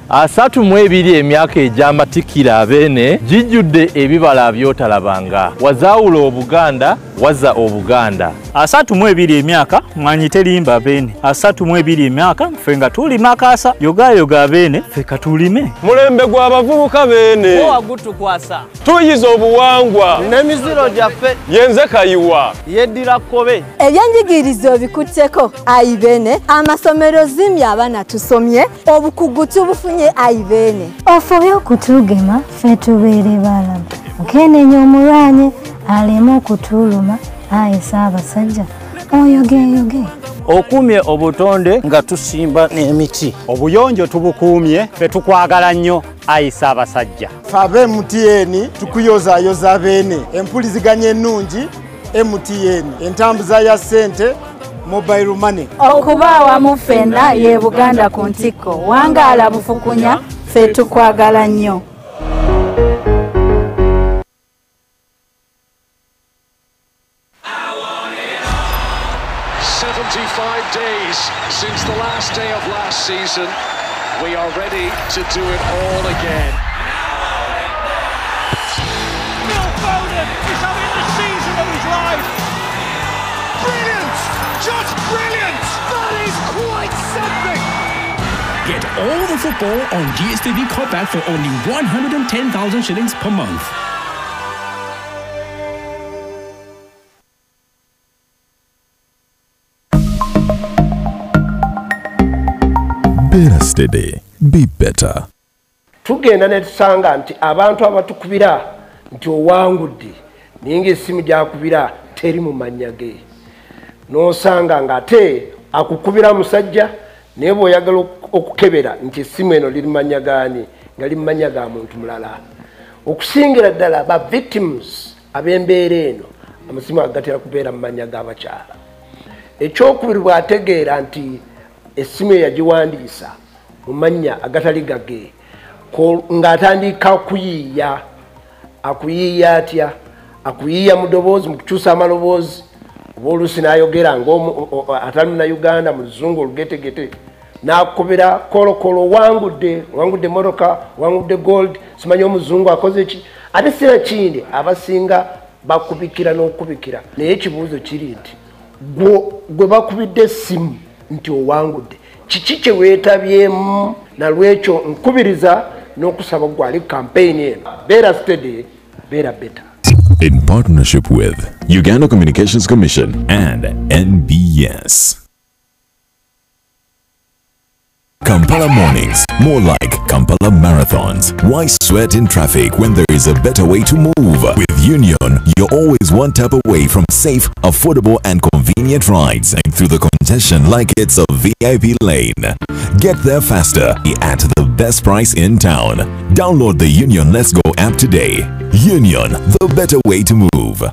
Asatu mu ebiri emyaka egy'amatikira abeene gijjudde ebibala byotalabanga. Wazaawula Obuganda, wazza Obuganda. Asatu mu ebiri emyaka mwanyi terimba abeene. Asatu mu ebiri emyaka ffe nga tulima akaasa. Yoga abeene ffe katulime. Mulembe gw'abavubuka beene. Owagutukwasa. Tuyiza obuwangwa. N'emiziro gyaffe. Yenze kayiwa. Yeddira kkobe. Ebyenjigiriza obikutteko ayibeene. Amasomero zimye abaana tusomye. Obukugu tubufunye ayibeene. Ofubye okutugema ffe tubeere balaba. Mukenenya omulwanye aleme okutuluma. Ayi Ssaabasajja oyoge. Okumye obutonde nga tusimba n'emiti. Obuyonjo tubukuumye ffe tukwagala nnyo ayi Ssaabasajja. Ffe MTN tukuyozaayoza beene. Empuliziganya ennungi MTN. Entambuza ya ssente mobile money. Okuba awamu ffenna ye Buganda ku ntikko. Wangaala bufukunya ffe tukwagala nnyo. Days since the last day of last season, we are ready to do it all again. Phil Foden is having the season of his life. Brilliant! Just brilliant! That is quite something! Get all the football on DStv Compact for only 110,000 shillings per month. Better steady, be better. Tugenda ne tusanga nti abantu abatukubira nti owangudde ninga essimu gyakubira teri mu mannya ge. N'osanga ng'ate akukubira musajja naye bw'oyagala okukebera nti essimu eno liri mannya gaani nga liri mannya ga muntu mulala. Okusingira ddala ba victims ab'embeera eno amasimu agatera kubeera mu mannya g'abakyala. Ekyokubiri bw'ategeera nti essimu yagiwandiisa mu mannya agatali gage ng'atandika kuyiiya. Akuyiiya atya? Akuyiiya mu ddoboozi, mu kukyusa amaloboozi, oba oluusi n'ayogera atali Munnayuganda mu luzungu olugetegete, n'akukubira kolokolo wangudde motoka, wangudde gold, simanyi omuzungu akoze ki. Ate sina kindi abasinga bakubikira n'okubikira. Naye ekibuuzo kiri nti gwe bakubidde essimu nti owangudde kiki kye weetabyemu? Nalwekyo nkubiriza n'okusaba gwali kampeyini eno. Beera steady, beera better. In partnership with Uganda Communications Commission and NBS. Kampala mornings, more like Kampala marathons. Why sweat in traffic when there is a better way to move? With Union, you're always one tap away from safe, affordable and convenient rides through the congestion like it's a VIP lane. Get there faster at the best price in town. Download the Union Let's Go app today. Union, the better way to move.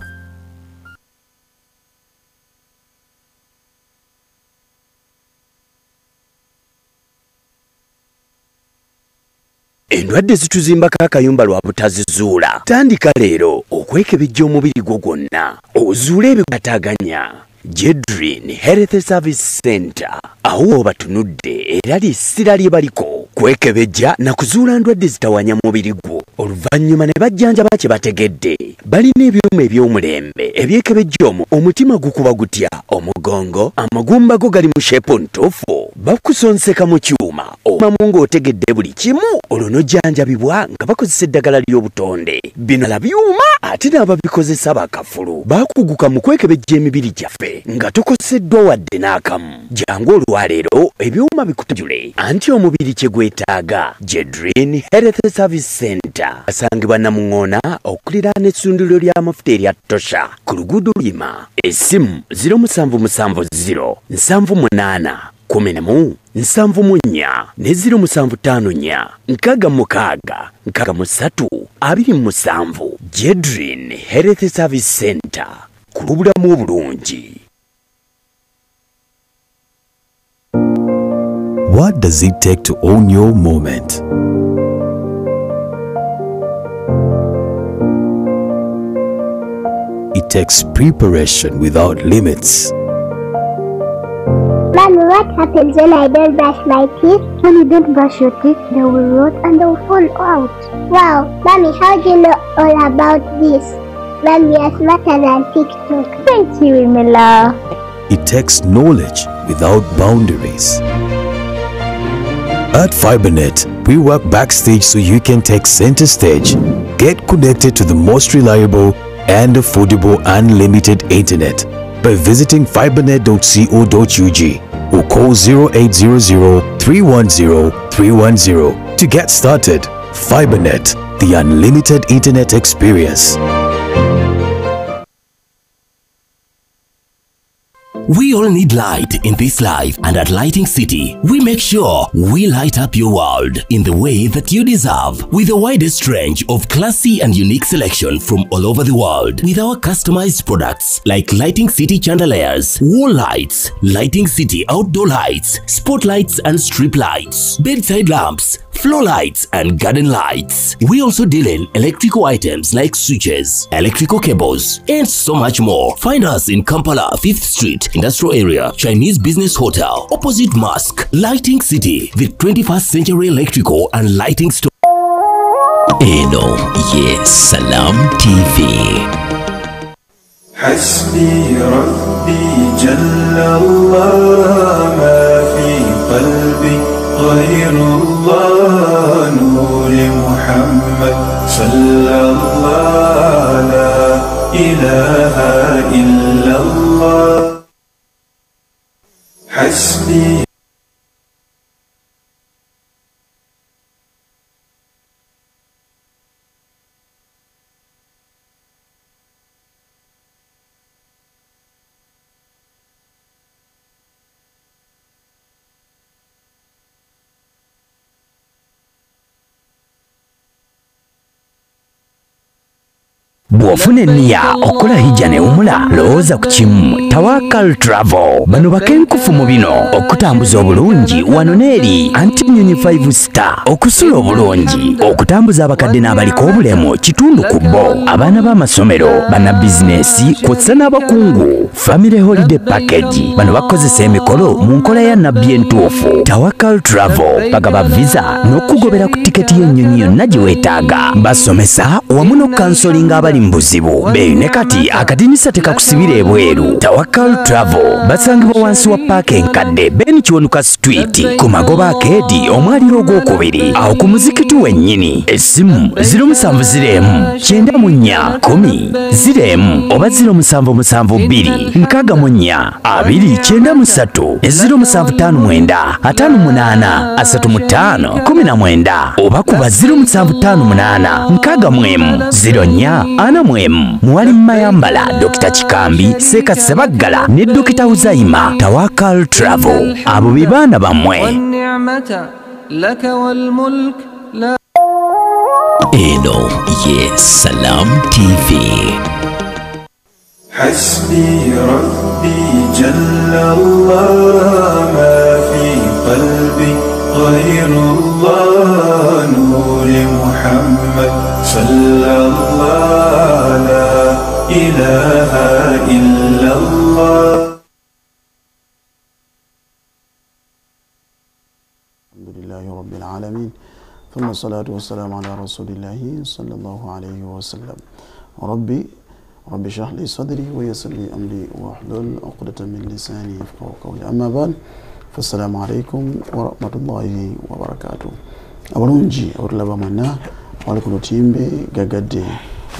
Endwadde zituzimbako akayumba lwa butazizuula. Tandika leero okwekebejja omubiri gwo gwonna ozuule ebikwataganya. Jedrin Health Service Center awo batunudde era ly'essira lye baliko kwekebejja na kuzuula ndwadde zitawanya mubiri gwo. Oluvannyuma ne bajjanjaba kye bategedde. Balina ebyuma eby'omulembe ebyekebejja omwo omutima gukuba gutya, omugongo, amagumba go gali mu sheepu ntuufu. Bakusonseka mu kyuma omamu ng'otegedde buli kimu. Olwo n'ojjanjabibwa nga bakozesa eddagala ly'obutonde. Bino la byuma ate n'ababikozesa bakafulu. Baakuguka mu kwekebejja emibiri gyaffe nga tokoseddwa wadde n'akamu. Jangu olwaleero ebyuma bikutajule anti omubiri kye gwetaaga. Jedrin Health Service Center asangibwa Namuŋŋoona okuliraana essundiro ly'amafuta erya Tosha ku luguudo Lima. Essimu 0770 78 11 ne 0754 66 63 Jedrin Health Service Center ku lubulamu obulungi. What does it take to own your moment? It takes preparation without limits. Mommy, what happens when I don't brush my teeth? When you don't brush your teeth, they will rot and they will fall out. Wow, Mommy, how do you know all about this? Mommy, you're smarter than TikTok. Thank you, Mila. It takes knowledge without boundaries. At FiberNet, we work backstage so you can take center stage. Get connected to the most reliable and affordable unlimited internet by visiting fibernet.co.ug or call 0800-310-310 to get started. FiberNet, the unlimited internet experience. We all need light in this life, and at Lighting City, we make sure we light up your world in the way that you deserve, with the widest range of classy and unique selection from all over the world, with our customized products like Lighting City chandeliers, wall lights, Lighting City outdoor lights, spotlights and strip lights, bedside lamps, floor lights and garden lights. We also deal in electrical items like switches, electrical cables, and so much more. Find us in Kampala, 5th Street, Industrial Area, Chinese Business Hotel, opposite Mosque. Lighting City, the 21st century electrical and lighting store. Eno, yes, Salam TV. حسبي ربي جل الله ما في قلبي غير الله نور محمد صلى الله لا إله إلا الله حسبي Bwofuna enniya okola hijja ne wumula lowooza ku kimu Tawakal Travel bano bakenkufu mu bino okutambuza obulungi wano n'eri Antinyonyi 5 star okusula obulungi okutambuza abakadde n'abaliko obulemu kitundu ku bo abaana b'amasomero bana bizinesi kw'ossa n'abakungu family holiday package bano bakozesa emikolo mu nkola ya nabbi entuufu Tawakal Travel bagaba visa n'okugobera ku tiketi y'ennyonyi yonna gye weetaaga basomesa wamu n'okansolinga abali mbuzibu beine kati akadinisa tekakusibira ebweru Tawakal Travel basangibwa wansi wa paaka enkadde Ben Kiwonuka Street ku magoba akeedi omwaliro ogwokubiri awo ku muzikiti wennyini essimu 070910 oba 0772 0759458 oba kuba 0758 Muwali Mayambala, Dr. Chikambi, Seka Sebaggala, ne Dr. Uzaima, Tawakal Travel. Abo bibana bamwe. Eno, yes, Salam TV. حسبي ربي جل الله ما في قلبي غير الله نور محمد صلى الله لا إله إلا الله. الحمد لله رب العالمين ثم الصلاة والسلام على رسول الله صلى الله عليه وسلم. ربي اشرح لي صدري ويسر لي أمري واحلل عقدة من لساني يفقهوا قولي. أما بعد فالسلام عليكم ورحمة الله وبركاته. abalungi abatulaba mwenna wali ku lutimbe gagadde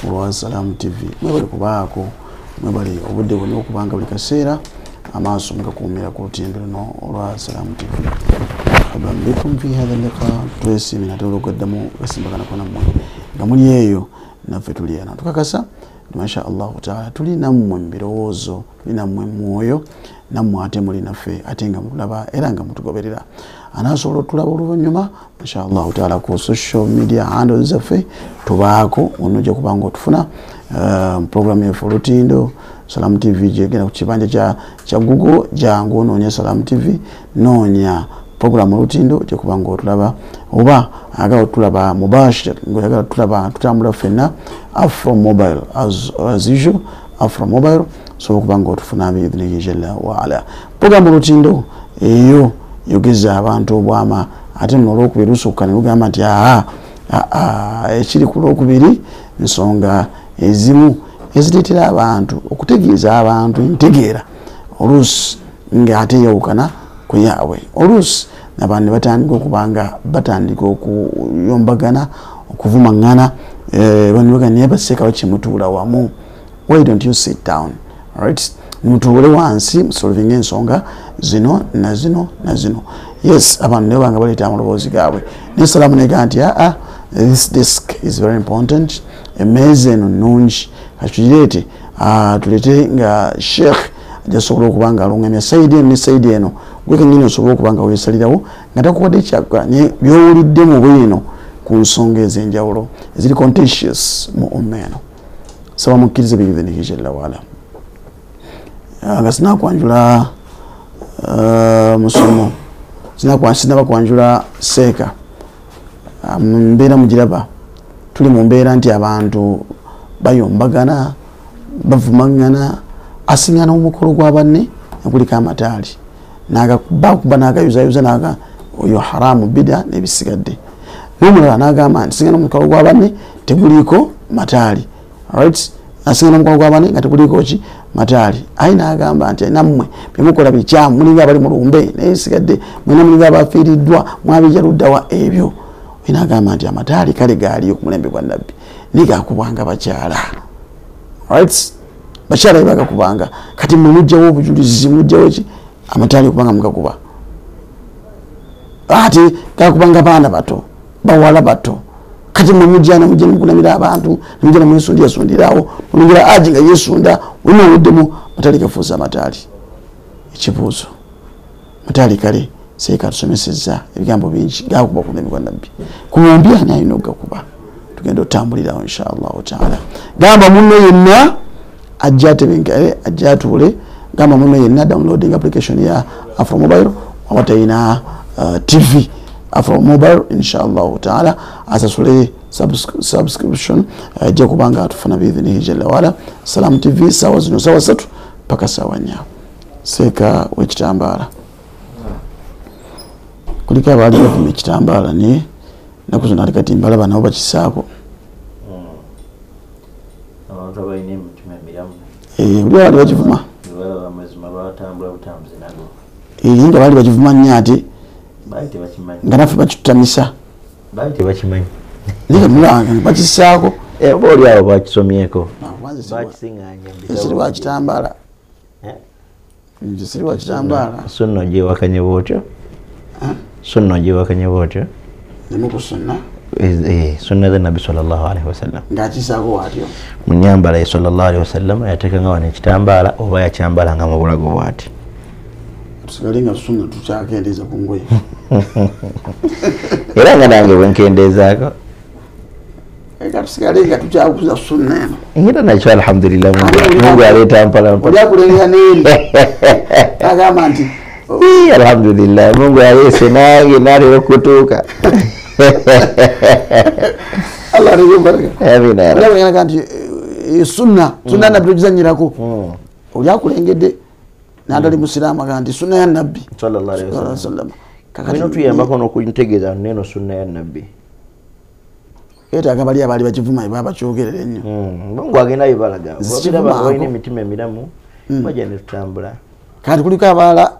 olwa Salam TV mwebali kubaako mwebali obudde bwonna okubanga buli kaseera amaaso ngakuumira ku lutimbe luno olwa Salam TV. Marhaban bikum fi hadha liqa twesi min atolo gaddamu gasimbagana kona mmwe nga muli eyo naffe tuli ana tukakasa masha Allah taala tuli nammwe mu birowoozo tuli nammwe mu mwoyo nammwe ate muli naffe ate nga mulaba era nga mutugoberera anasobola tulaba oluvannyuma masha Allah taala ku social media handles zaffe tubaako onojja kubanga otufuna program ya Folutindo Salam TV jegera ku kibanja kya Google jangu onoonya Salam TV noonya program Lutindo je kubanga otulaba oba aga otulaba mubashir ngoyaga tulaba tutambula fenna Afro Mobile as usual Afro Mobile so kubanga otufuna bi idhni jalla wa ala program Lutindo eyo yogeza abantu obwama ate nno olwokubiri lusukka ne lugamba nti ekiri ku lwokubiri nsonga ezimu ezireetera abantu okutegeeza abantu entegeera oluusi ng'ate yawukana ku yaabwe oluusi n'abantu ne batandika okubanga batandika okuyombagana okuvumaŋŋana banibagana naye baseekawo kimutuula wamu. Why don't you sit down, right? Mutuule wansi musolvinga ensonga zino na zino na zino. Yes, abantu ne banga baleeta amaloboozi gaabwe n'esalamu negaa nti this desk is very important. Emmeeza eno nnungi katugireete tuleete nga sheikh ajja sobola okuba nga alungamya sayidi eno ne sayidi eno gwe kennyini osobola okuba nga weesalirawo nga takuwadde kyakanye by'owulidde mu bwino ku nsonga ez'enjawulo eziri contentious mu umma eno. Saba mukkirize biidhnihi jalla waala nga sinakwanjula musomo sinaba kwanjula seeka mbeera mugiraba tuli mu mbeera nti abantu bayombagana bavumaŋŋana asiŋŋana omukolo gwa banne naguliko amataali bakuba n'agayuzayuza naga oyo haramu bida n'ebisigadde n'omulala n'agamba nti siŋŋana omukolo gwa banne teguliko mataali, right? Asiŋŋana omukolo gwa banne nga teguliko ki mataali. Ayi n'agamba nti nammwe byemukola bikyamu mulinga abali mu lumbe naye bisigadde mwena mulinga abafiiriddwa mwabijja luddawa ebyo. N'agamba nti amataali kale gaaliyo ku mulembe gwa nabbi naye gaakubwanga bakyala, right? Bakyala bagakubanga kati mujjawo obujulizi mujjawo ki amataali okubanga mugakuba ate gakubanga baana bato bawala bato kati mujjana mujja mukunamira abantu mujjana mwesundirawo mulungira aji nga yesunda unoweddemu mataali gafuuza amataali. Ekibuuzo mataali kale seeka tusomesezza ebigambo bingi gakuba ku mulembe gwa nabbi kumumbi ani alina okugakuba tugenda otambulirawo inshallahu taala. Gamba munno yenna ajja atebenkere ajja atuule gamba munno yenna downloading application ya Afro Mobile wawatayina TV Afro Mobile inshallah taala asasule subscription ajja kubanga atufuna biidhnihi jalla waala. Salam TV sawa zino sawa satu paka sawa 4 seeka w'ekitambaala kuliko abaali bavuma ekitambaala ne naku zino ate kati mbalaba nabo bakisaako oli baali bagivuma nga baali bagivuma nnyo ate nga naffe bakitutamisa naye mulanga bakisaako oli awo bakisomyeko esiri wakitambaala esiri wakitambaala sunno gyewakanye bwotyo sunno gyewakanye bwotyo nemukusunna sunna za nabbi sallallahu alaihi wasallam ng'akisaako watyo mu nyambala ye sallallahu alaihi wasallam yateekanga wano ekitambaala oba yakyambalanga mu bulago bw'ati tusigale nga sunna tukyakendeeza ku ngoye era nga nange bwenkendeezaako eka tusigale nga tukyakuza sunna eno era nakyo alhamdulillah mungu aleeta mpalampala olyakulengera neeri agamba nti alhamdulillah mungu aleese nange naalera okutuuka Allah aliyobaraka amina olyakulengera nti sunna nabbi tugizanyirako olyakulengedde n'atali musiraamu agamba nti sunna ya nabbi sallallahu alaihi wasallam kakati tuyambako n'okuntegeeza neno sunna ya nabbi yeetaaga bali abaali bakivuma baba bakyogerera ennyo mungu agenda bibalaga balina emitima emiramu bajja ne tutambula kati kuliko abaala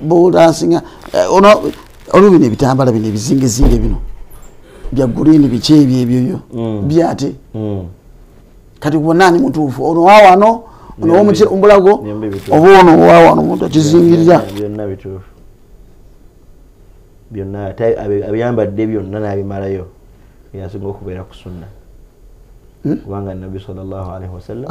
bolansinga olubino ebitambala bino ebizingezinge bino bya gurini biki ebyo byate kati kubonani mutuufu ono wawano ono omumbulago oba ono wawano omuntu akizingirira byonna bituufu byonna abiyambadde byonna n'abimalayo yasinga okubeera ku sunna kubanga nabbi sallallahu alaihi wasallam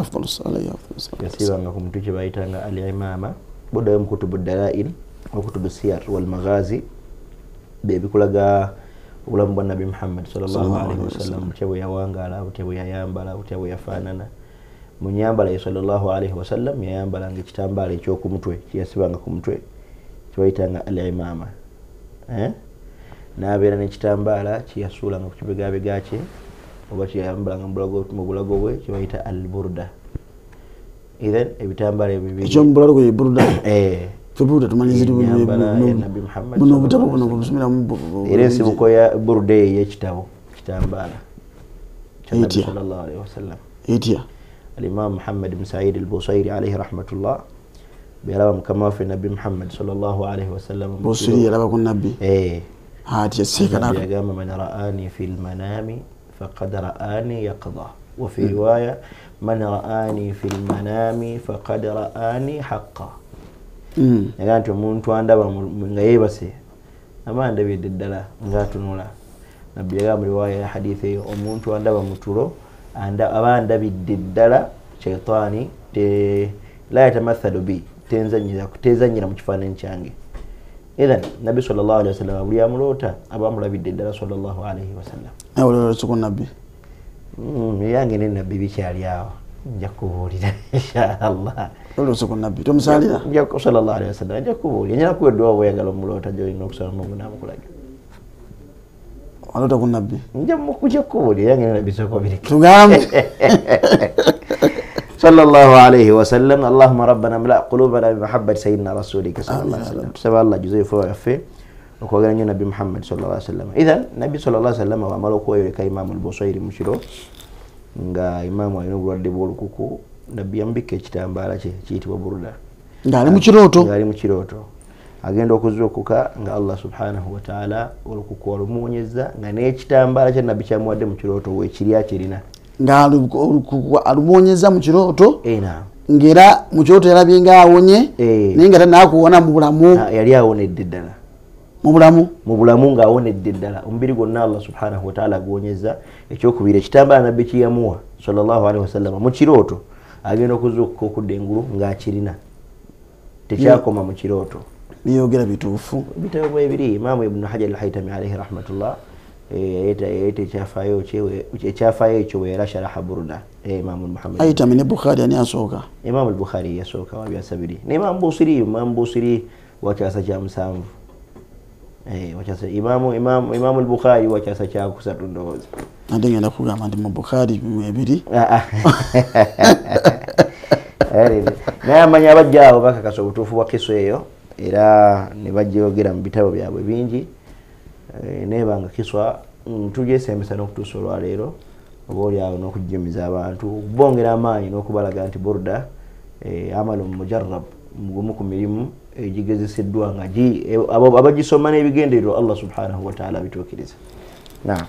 yasibanga ku muntu kye bayitanga al imama buddayo mu kutubu dalail okutubu siyar wal maghazi bebikulaga obulamu bwa nabbi Muhammad sallallahu alaihi wasallam butya bwe yawangaala butya bwe yayambala butya bwe yafaanana mu nyambala ye sallallahu alaihi wasallam yayambalanga ekitambaala ekyoku mutwe kyeyasibanga ku mutwe kyebayitanga al imama n'abeera n'ekitambaala kyeyasuulanga ku kibegabega kye oba kyeyayambalanga mu bulago bwe kyebayita al burda. Then ebitambaala ebyo bibiri ekyomubulago bwe burda febuda tumalize Nabi Muhammad buno butabo buno busumira era sibuko ya birthday y'ekitabo kitambala Nabi sallallahu alaihi wasallam etia al-Imam Muhammad ibn Sa'id al-Busayri alayhi rahmatullah biyalaba mukama fi Nabi Muhammad sallallahu alaihi wasallam Busayri yalaba ku Nabi hati yasika na yagamba man ra'ani fil manami faqad ra'ani yaqda wa fi riwaya man ra'ani fil manami faqad ra'ani haqqan yaganti omuntu andaba nga yebase amandabidde ddala ngatunula nabbi yagamba riwaya ya hadithi eyo omuntu andaba mutulo abandabidde ddala shaitani la yatamathalu bi tenzanyira mu kifaananyi kyange idhan nabbi sallallahu alaihi wasallam buli amulota abamulabidde ddala sallallahu alaihi wasallam awolero suku nabbi yange ne nabbi bikyali awo nja kubuulira inshallah olwo suku nabbi tomusalira nja sallallahu alaihi wasallam nja kubuulira nyina kuweddewa bweyagala omulota gyolina okusala mungu namukulaga alota ku nabbi nja mukujja kubuulira yange ne nabbi soko biri tugambe صلى الله عليه وسلم اللهم ربنا املأ قلوبنا بمحبة سيدنا رسولك صلى الله عليه وسلم سبع الله جزيه فوق في وقال النبي محمد صلى الله عليه وسلم إذا النبي صلى الله عليه وسلم وعمله كوي كإمام البصيري مشيرو nga imamu ayina obulwadde bw'olukuku nabbi yambika ekitambala kye kiyitibwa burda ng'ali mu kirooto agenda okuzuukuka nga Allah subhanahu wa ta'ala olukuku walumuwonyeza nga n'ekitambala kye nabbi kyamuwadde mu kirooto weekirya kirina alumonyeza mu kirooto ngera mu kirooto yalabye nga awonye naye nga tanakuwona mu bulamu yali awonedde ddala mu bulamu ng'awonedde ddala omubiri gwonna Allah subhanahu wa ta'ala aguwonyeza ekyokubiri ekitambala nabbi kiyamuwa sallallahu alaihi wasallam mu kirooto agenda okuzuukuka okudda engulu ng'akirina tekyakoma mu kirooto byogera bituufu bitabo bwebiri Imaamu Ibn Hajar al-Haytami alayhi rahmatullah ekyafaayo ekyo weera sharaha burda Imaamu Muhammad Haytami ne Bukhari ani asooka Imaamu al-Bukhari yasooka wabyasabiri ne Imaamu Busiri wakyasa kya musanvu wakyasa Imaamu al-Bukhari wakyasa kya kusatu ndowooza ate ngenda kugamba ndi mu Bukhari ebiri naye amanya abajja awo bakakasa obutuufu bwa kiso eyo era ne bajyogera mu bitabo byabwe bingi nebanga kiswa tugyesembesa n'okutuusa olwaleero oba oliawo n'okujjumiza abantu okubongera amaanyi n'okubalaga nti burda amalu mujarrab mugumu ku mirimu egigezeseddwa nga abagisoma n'ebigendererwa Allah subhanahu wa ta'ala bituukiriza. Naam,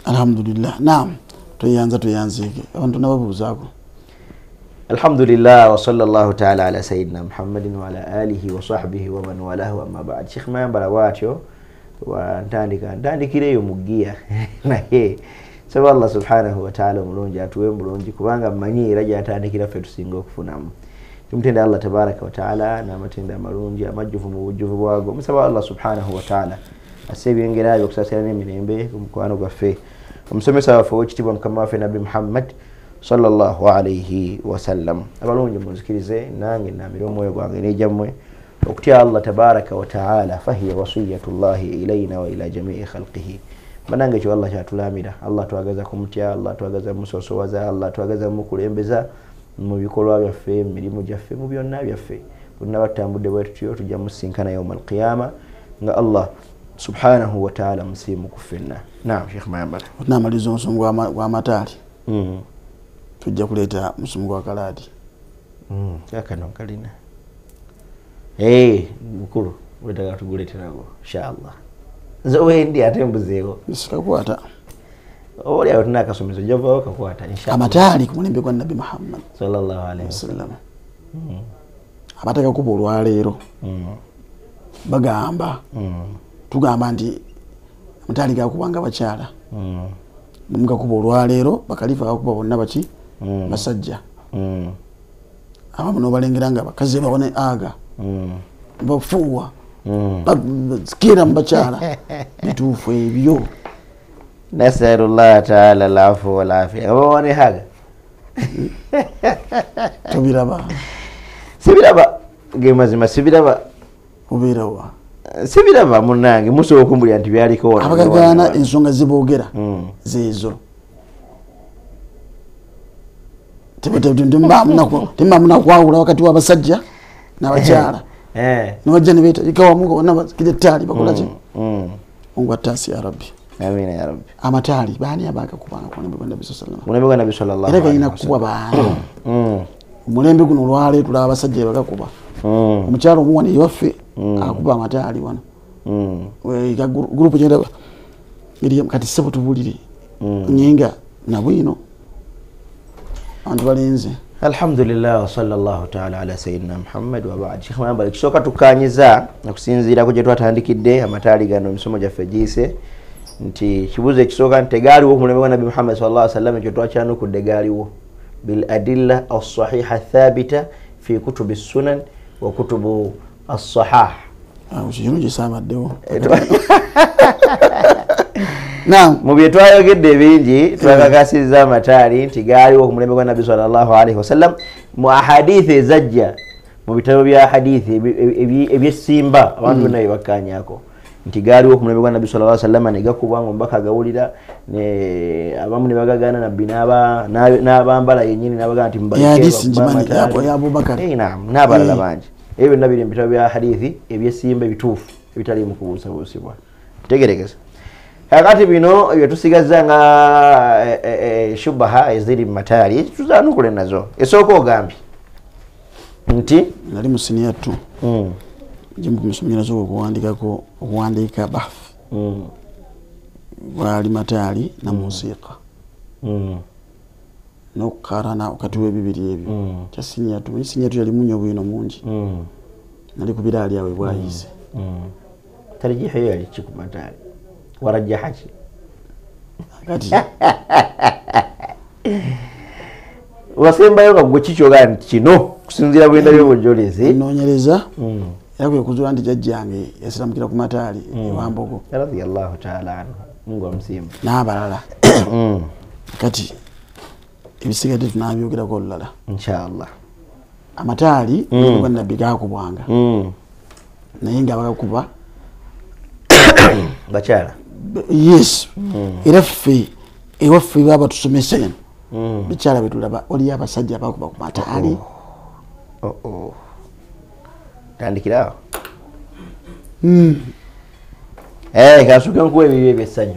alhamdulillah. Naam, tuyanziike abantu nababuuzaako. Alhamdulillah wa sallallahu ta'ala ala sayyidina Muhammadin wa ala alihi wa sahbihi wa man walahu amma ba'd. Sheikh Mayambala bwatyo ntandikireyo mu giya naye saba Allah subhanahu wa ta'ala omulungi atuwe mulungi kubanga mmanyi era gyatandikira ffe tusinga okufunamu. Tumutenda Allah tabaraka wa ta'ala n'amatenda amalungi amajjuvu mu bujjuvu bwago. Musaba Allah subhanahu wa ta'ala asebyengerayo okusasira n'emirembe ku mukwano gwaffe omusomesa waffe w'ekitiibwa mukama waffe Nabi Muhammad sallallahu alayhi wa sallam. Abalungi munzikirize nange namira omwoyo gwange n'ejammwe okutya Allah tabaraka wa ta'ala fahiya wasiyatullahi ilayna wa ila jami'i khalqihi. Banange ekyo Allah kyatulamira. Allah twagaza kumutya, Allah twagaza musosowaza, Allah twagaza mukulembeza mu bikolwa byaffe, mirimu gyaffe, mu byonna byaffe. Bonna batambudde bwetutyo tujja musinkana yawmal qiyama nga Allah subhanahu wa ta'ala musimu kufenna. Naam, Sheikh Mayambala. Namaliza omusungu w'amataali. Tujja kuleeta musungu wa kalaadi. Kakano kalina. Mukulu wetaaga tuguleeterago inshallah. Nze wendi ate mbuzeewo. Sikakwata. Oliawo tuna akasomeso javawo kakwata inshallah. Amataali ku mulembe gwa Nabi Muhammad sallallahu alayhi wasallam. Abataka kuba olwaleero bagamba tugamba nti amataali gakubanga bakyala mugakuba olwaleero bakalifa gakuba bonna baki basajja abamu n'obalengera nga bakazi babone aga bafuuwa sikira mu bakyala bituufu ebyo. Nasalullah ta'ala al-afwa wal afiya. Babone haga tubiraba sibiraba gemazima sibiraba ubirawa sibiraba munange musobola okumbulira nti byaliko wano abagagana ensonga ziboogera zeezo temamuna kwawula wakati w'abasajja n'abakyala nibajja nebeta ikawa mungu bonna kije ttaali bakola ki mungu atasi ya rabbi amina ya rabbi amataali baani abaka kubanga kwa nabi Nabi sallallahu alaihi wasallam nabi sallallahu alaihi wasallam era kuba baani omulembe guno lwale tulaba abasajja bakakuba omukyalo omuwani yaffe akuba amataali wano ika grupu kyenda iri kati sebo tubulire nyenga nabwino antu balinze alhamdulillah sallallahu ta'ala ala sayyidina Muhammad wa ba'd. Sheikh Mayamba kishoka tukanyiza na kusinzira kuje twatandikidde amatali gano emisomo gyaffe giyise nti kibuze kisoka ntegali wo muleme Nabi Muhammad sallallahu alaihi wasallam ekyo twakyano ku degali wo bil adilla as-sahiha thabita fi kutubi sunan wa kutubu as-sahah. Ushino gisamaddewo. Naam, mu bye twayogedde bingi twakakasiza amatali nti gaali wo kumulembe kwa Nabi sallallahu alaihi wasallam mu ahadithi ezajja mu bitabo bya hadithi ebyesimba abantu naye bakanyako nti gaali wo kumulembe kwa Nabi sallallahu alaihi wasallam ne gakubwa mbaka gawulira ne abamu ne bagagana nabbi n'abambala yennyini n'abagana nti mbali hadithi njimani yabo ya Abubakar naam n'abalala bangi ebyo nabiri mu bitabo bya hadithi ebyesimba bituufu ebitali mu kubuusibwa tegerekeza. Kakati bino ebyo tusigaza nga shubaha eziri matali tuzanukule nazo esoko ogambi nti nali musinia tu jimbu musumira zo kuwandika bahth wali matali na musika no karana okatuwe bibiri ebyo kyasinia tu yali munyo bwino mungi nali kubira ali awe bwayize tarjihi yali chikumatali warajahaji kati wasemba yoga gwechicho gani kino kusinzira bwenda byo bujolezi nonyereza yakwe kuzura ndi jajjange yasiramukira ku matali wambogo radiyallahu ta'ala anhu mungu amsimba n'abalala kati ebisigadde tunabyogera ko lala inshallah amatali ngo nabbi gakubwanga naye nga bakakuba bachara yes iraffe ewaffe baba tusomesenya bichara betulaba oli abasajja bakuba ku matali tandikirawo kasuka nkuwa ebyo ebyesanyu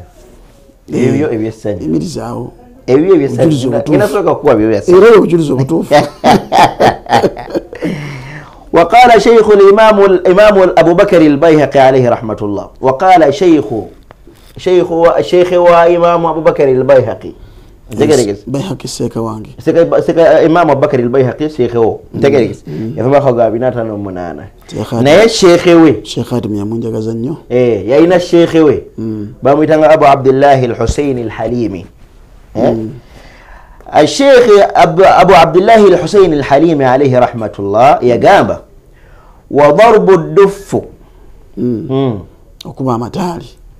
ebyo ebyesanyu emirizaawo ebyo ebyesanyu inasoka kuwa byo byesanyu era obujulizo obutuufu. وقال شيخ الإمام أبو بكر البيهقي عليه رحمة الله وقال شيخ وإمام أبو بكر البيهقي بيهقي سيكا وانجي سيكا إمام أبو بكر البيهقي شيخه تجريس يفهم خو بيناتنا نمنانا نيا شيخه شيخ آدم يا منجا غزنيو يا إنا شيخه باميتنا أبو عبد الله الحسين الحليمي الشيخ أبو عبد الله الحسين الحليمي عليه رحمة الله يقام وضرب الدف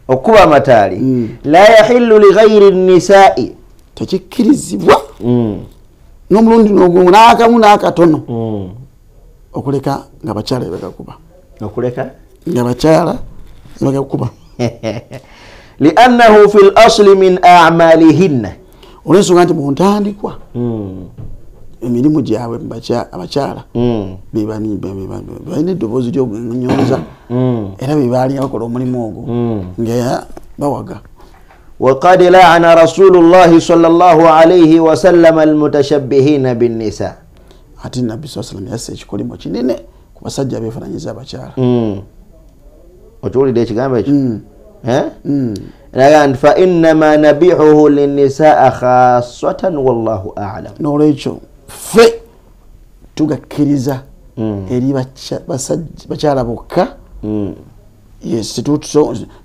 okuba matali la yahillu li ghayri an-nisa'i takikirizibwa n'omulundi n'ogongo n'akamu n'akatono okuleka nga bakyala bagakuba okuleka nga bakyala bagakuba li'annahu fil asli min a'malihinna olensonga nti mu ntandikwa emirimu gyabwe abakyala balina eddoboozi ly'okunyonza era bebaali bakola omulimu ogwo nga bawaga. وقد لعن رسول الله صلى الله عليه وسلم المتشبهين بالنساء. ati nabbi sallallahu alaihi wasallam yasse ekikolimo kinene ku basajja beefaananyiza abakyala. otuwulidde ekigambo ekyo fa innama nabi'uhu linnisaa khassatan wallahu a'lam. N'olwekyo ffe tugakkiriza eri bakyala bokka yes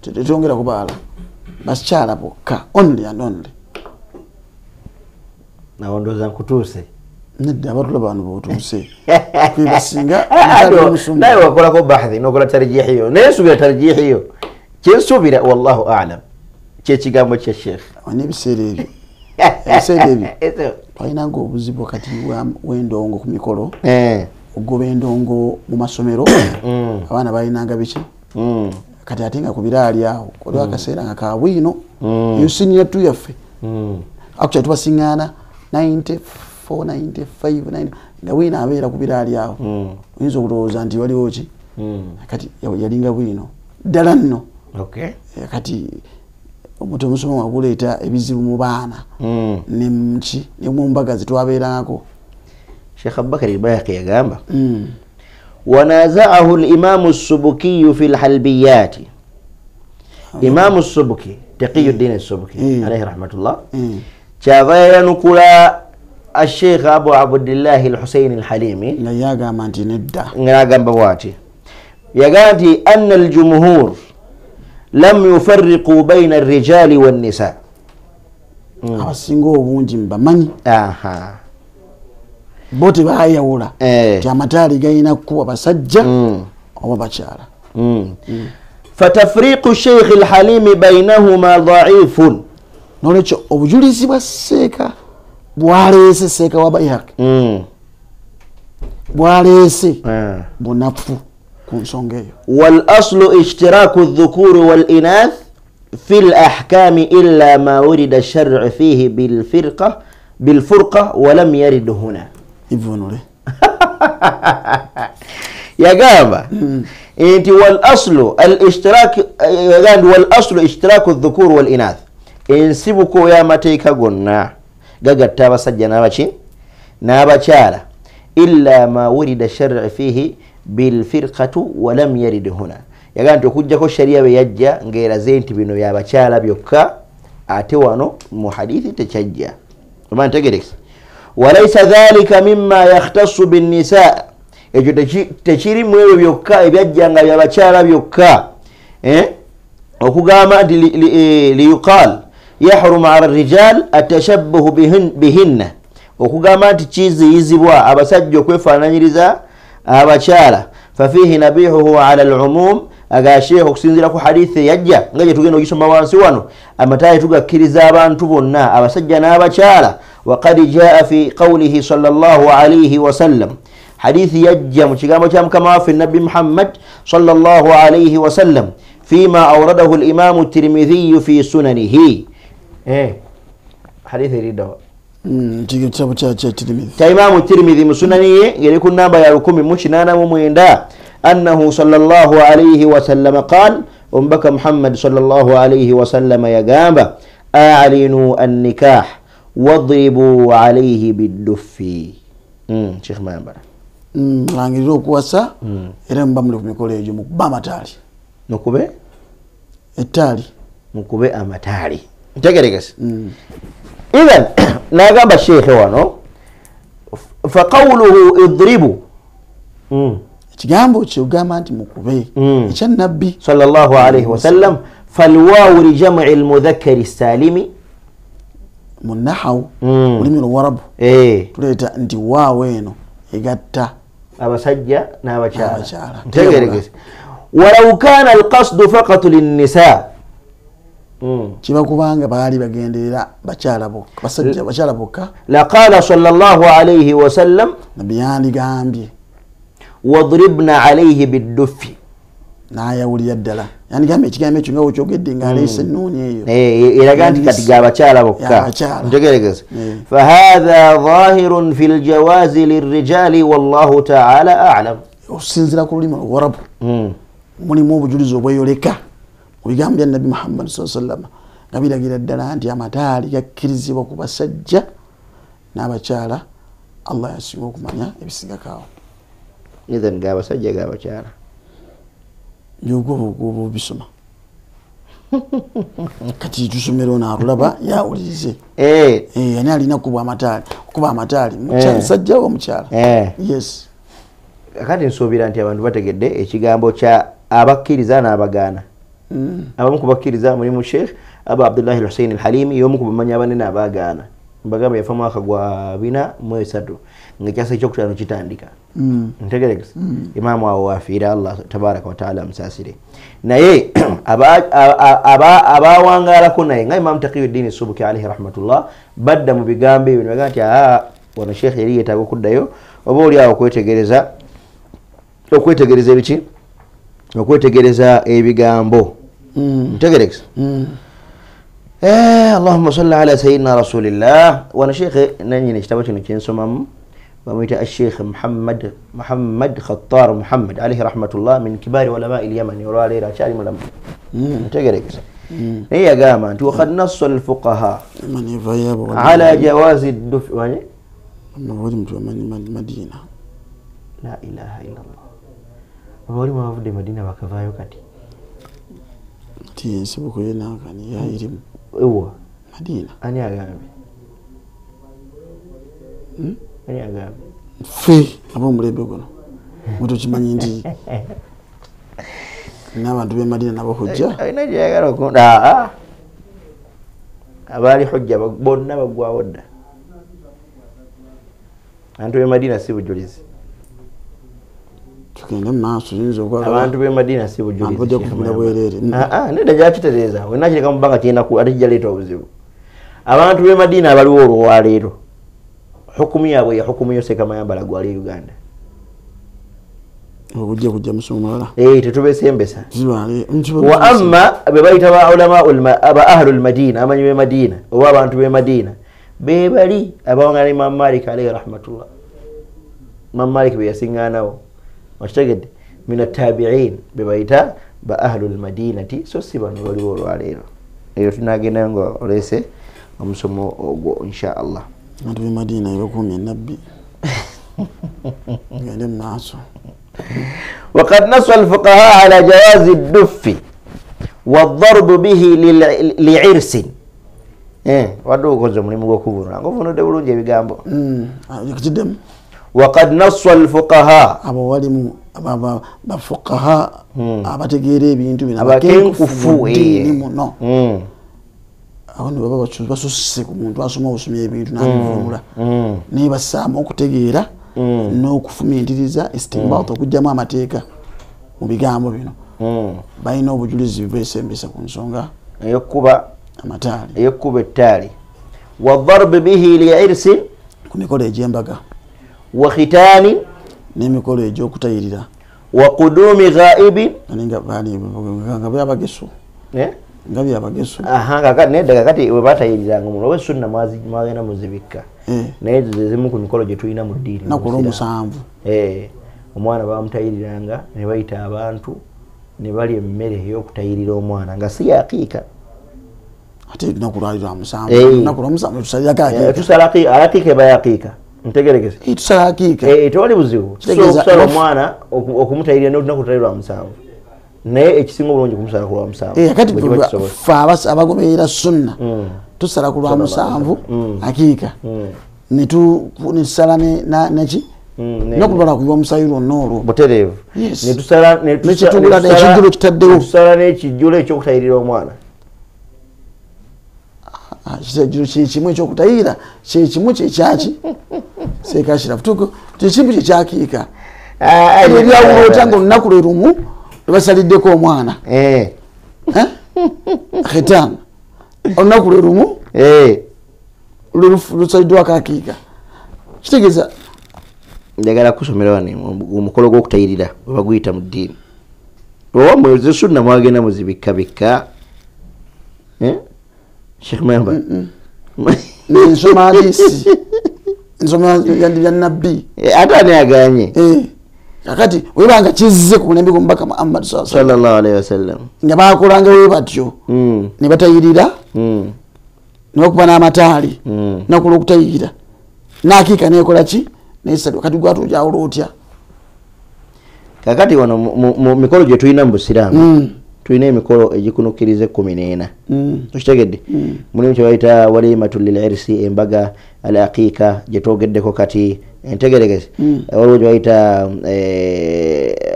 tetwongera kubaala bakyala bokka only and only. Nawondoza nkutuuse nedda abatulaba bano bootuuse kwebasinga naye wakolako bahthi nokola tarjihiyo naye nsubira tarjihiyo kyensubira wallahu a'lam kyekigambo kya sheikh n'ebiseera ebyo ebiseera ebyo twalina ng'obuzibu kati w'endongo ku mikolo ogoba endongo mu masomero abaana balinanga biki kati ate nga ku biraali awo koliwo akaseera nga kabwino eyo siniya tu yaffe akukyali tubasiŋŋaana 94 95 90 nga wiina abeera ku biraali awo oyinza okulowooza nti waliwo ki kati yalinga bwino ddala nno kati omuntu omusoma wakuleeta ebizibu mu baana ne mu mbaga zetwabeerako. Sheikh Abubakar al-Bayhaqi yagamba wanazaahu al-Imam as-Subki fi al-Halbiyat. Imam as-Subki Taqiyuddin as-Subki alayhi rahmatullah kyava yanukula الشيخ أبو عبد الله الحسين الحليمي يقانتي أن الجمهور لم يفرقوا بين الرجال والنساء. bote bayawula kyamatali gayina kuba basajja oba bakyala. فتفريق الشيخ الحليم بينهما ضعيف. nolekyo obujulizi bwa seeka bwaleese seeka wa Bayhaqi bwaleese bunafu ku nsonga eyo. والأصل اشتراك الذكور والإناث في الأحكام إلا ما ورد الشرع فيه بالفرقة ولم يرد هنا. يا جماعة انت والأصل اشتراك الذكور والإناث انسبكو يا متيكا قلنا قاقت abasajja n'abaki n'abakyala إلا ما ورد الشرع فيه بالفرقة ولم يرد هنا. يقول okujjako sharia bwe yajja ng'eraze nti bino byabakyala byokka ate wano mu hadithi tekyajja. omantegerekisa walaysa dhalika mimma yakhtassu binnisa. ekyo tekiri mu ebyo byokka ebyajja nga byabakyala byokka okugamba nti liyuqal yahrumu ala rijal atashabbuhu bihinna. okugamba nti kiziyizibwa abasajja okwefaananyiriza abakyala fafihi nabihuhu ala al-umum. aga sheikh okusinzira ku hadithi yajja nga gye tugenda ogisoma wansi wano amataye tugakkiriza abantu bonna abasajja n'abakyala. waqad jaa fi qawlihi sallallahu alayhi wasallam hadithi yajja mu kigambo kya mukama waffe nabbi Muhammad sallallahu alayhi wasallam fima awradahu al-imam at-Tirmidhi fi sunanihi. hadithi ridawa kya Imam at-Tirmidhi mu sunaniye ngeri ku namba ya 1089 أنه صلى الله عليه وسلم قال أمبك محمد صلى الله عليه وسلم يقام أعلنوا النكاح واضربوا عليه بالدف. شيخ ما ينبرا langirira okuwasa era mbamule ku mikolo egyo mukuba amataali mukube ettaali mukube amataali ntegeregese. idhan nagamba sheikhe wano faqawluhu idribu kigambo kyogamba nti mukube ekya nabbi sallallahu alayhi wasallam falwawu lijam'i almudhakkari salimi mu nahawu olulimi olwarabu tuleeta nti waawo eno egatta abasajja n'abakyala ntegeregese. walau kana alqasdu faqat linnisa. kiba kubanga baali bagenderera bakyala bokka basajja bakyala bokka laqala sallallahu alayhi wasallam nabbi yandigambye wadribna alayhi biddufi. n'ayawulira ddala yandigambye ekigambo ekyo nga wekyogedde ng'aleese ennuuni eyo eraga nti kati g'abakyala bokka ntegeregese. fahadha dhahirun fi ljawazi lirrijali wallahu taala alam. okusinzira ku lulimi olwarabu mulimu obujulizi obweyoleka mu bigambo bya nabbi Muhammad sallallahu alayhi wasallam nga biragira ddala nti amataali gakkirizibwa ku basajja n'abakyala. Allah yasinga okumanya ebisingakaawo. idhan g'abasajja g'abakyala yogobo bisoma kati tusomero n'alulaba yawulirize ani alina kuba amataali musajja oba mukyala. yes kati nsuubira nti abantu bategedde ekigambo kya abakkiriza n'abagaana. abamu ku bakkiriza mulimu Sheikh Abu Abdullah al-Husayn al-Halimi y'omu ku bamanyi abanene abagaana. mbagamba yafa mwaka gwa 4 nga kyasa ekyokutaano kitandika. ntegeregese imamu awo wafiira Allah tabaraka wa taala amusaasire naye abawangalako naye nga Imam Taqiyuddin Subki alayhi rahmatullah badda mu bigambo ebyo nebaga nti wano sheikh yali yeetaaga okuddayo oba oli awo okwetegereza ebiki okwetegereza ebigambo. ntegeregese Allahumma salli ala sayyidina rasulillah. wano sheikh nanyini ekitabo kino kyensomamu بميت الشيخ محمد خطار محمد عليه رحمة الله من كبار علماء اليمن يرى عليه رشاد ملم تقرأ هي قامت وقد نص الفقهاء على جواز الدفع مدينة لا إله إلا الله أولي ما أفضل مدينة وكفاية كتي تي سبكو ينا كان يا إيرم هو مدينة أنا أقامي أنا أقامي في أبو مريبي كنا متوجماني دي n'abantu be Madina nabo hujja ina jagara ko abali hujja bonna bagwa wadda abantu be Madina si bujulizi tukende maaso yinzo kwa abantu be Madina si bujulizi abode kupira bwerere nenda jakitereza wenaje kambanga kina ku atijjaleta obuzibu abantu be Madina abaliwo olwaleero hukumu yabwe ya hukumu yose kama yambala gwali Uganda okujja kujja musomala tetubesembesa wa amma bebaita ba ulama aba ahlul madina amanyi be Madina oba abantu be Madina bebali abawanga Imam Malik alayhi rahmatullah Imam Malik be yasinganawo washtagede min at-tabi'in bebaita ba ahlul madinati so sibano bali olwaleero eyo tunagenda ngo olese omusomo ogwo insha Allah abantu be Madina yokumye nabbi ngende maaso وقد نص الفقهاء على جواز الدف والضرب به لعرس wadو kozo mulimu gokuvuna ngofuna de bulunje bigambo yakidem وقد نص الفقهاء abo walimu aba bafuqaha abategere ebintu bina abakenkufu ni muno abantu baba basusse ku muntu asoma osomye ebintu n'abivunula ne basama okutegeera n'okufumintiriza istinbat okujjamu amateeka mu bigambo bino balina obujulizi bwesembesa ku nsonga eyokuba amataali eyokuba ettaali wadharb bihi li'irsi ku mikolo egy'embaga wa khitaani n'emikolo egy'okutayirira wa qudumi ghaibi nga byabageso nga byabageso nedda kakati we batayiriranga omuntu oba sunna mwagenda muzibikka naye zimu ku mikolo gye tulina mu ddiini nakulo omusanvu omwana bamutayiriranga ne bayita abantu ne balya emmere ey'okutayirira omwana nga si yakiika ate nakulwalirwa musanvu tusala akiika eba yakiika ntegerekese tusala akiika tewali buzibu tusala omwana okumutayirira nolina kutayirwa musanvu naye ekisinga obulungi kumusala ku lwa musanvu kati fe abagoberera sunna tusala ku lwa musanvu akiika netusala neki nokulwala kuva omusayiro onoolwo butereevu nekitugula ekijjulo kitaddewo tusala n'ekijjulo ekyokutayirira omwana kyekimu ekyokutayirira kyekimu kyekyaki sekashirafu kyekimu kyekyakiika ebyawulo otanga olunaku lwe lumu lwebasaliddeko omwana khitan olunaku lwe lumu lusaliddwako akiika kitegeeza njagala kusomera wano omukolo gw'okutayirira we baguyita mu ddiini oba mwezi sunna mwagenda muzibikka Sheikh Mayamba nsoma hadisi nsoma bya nabbi ate ani aganye kakati webanga kizze ku bulembe bw'omubaka Muhammad sallallahu alaihi wasallam nga bakolanga we batyo ne batayirira ne bakuba n'amataali nakula okutayirira n'akiika neekola ki neesalwa kati gwatujawula otya kakati wano mu mikolo gye tulina mu busiraamu tulina emikolo egikunukiriza 14 tukitegedde mulimu kye bayita walimatu lilirsi embaga al aqiqa gye twogeddeko kati entegeregeze waliwo gye bayita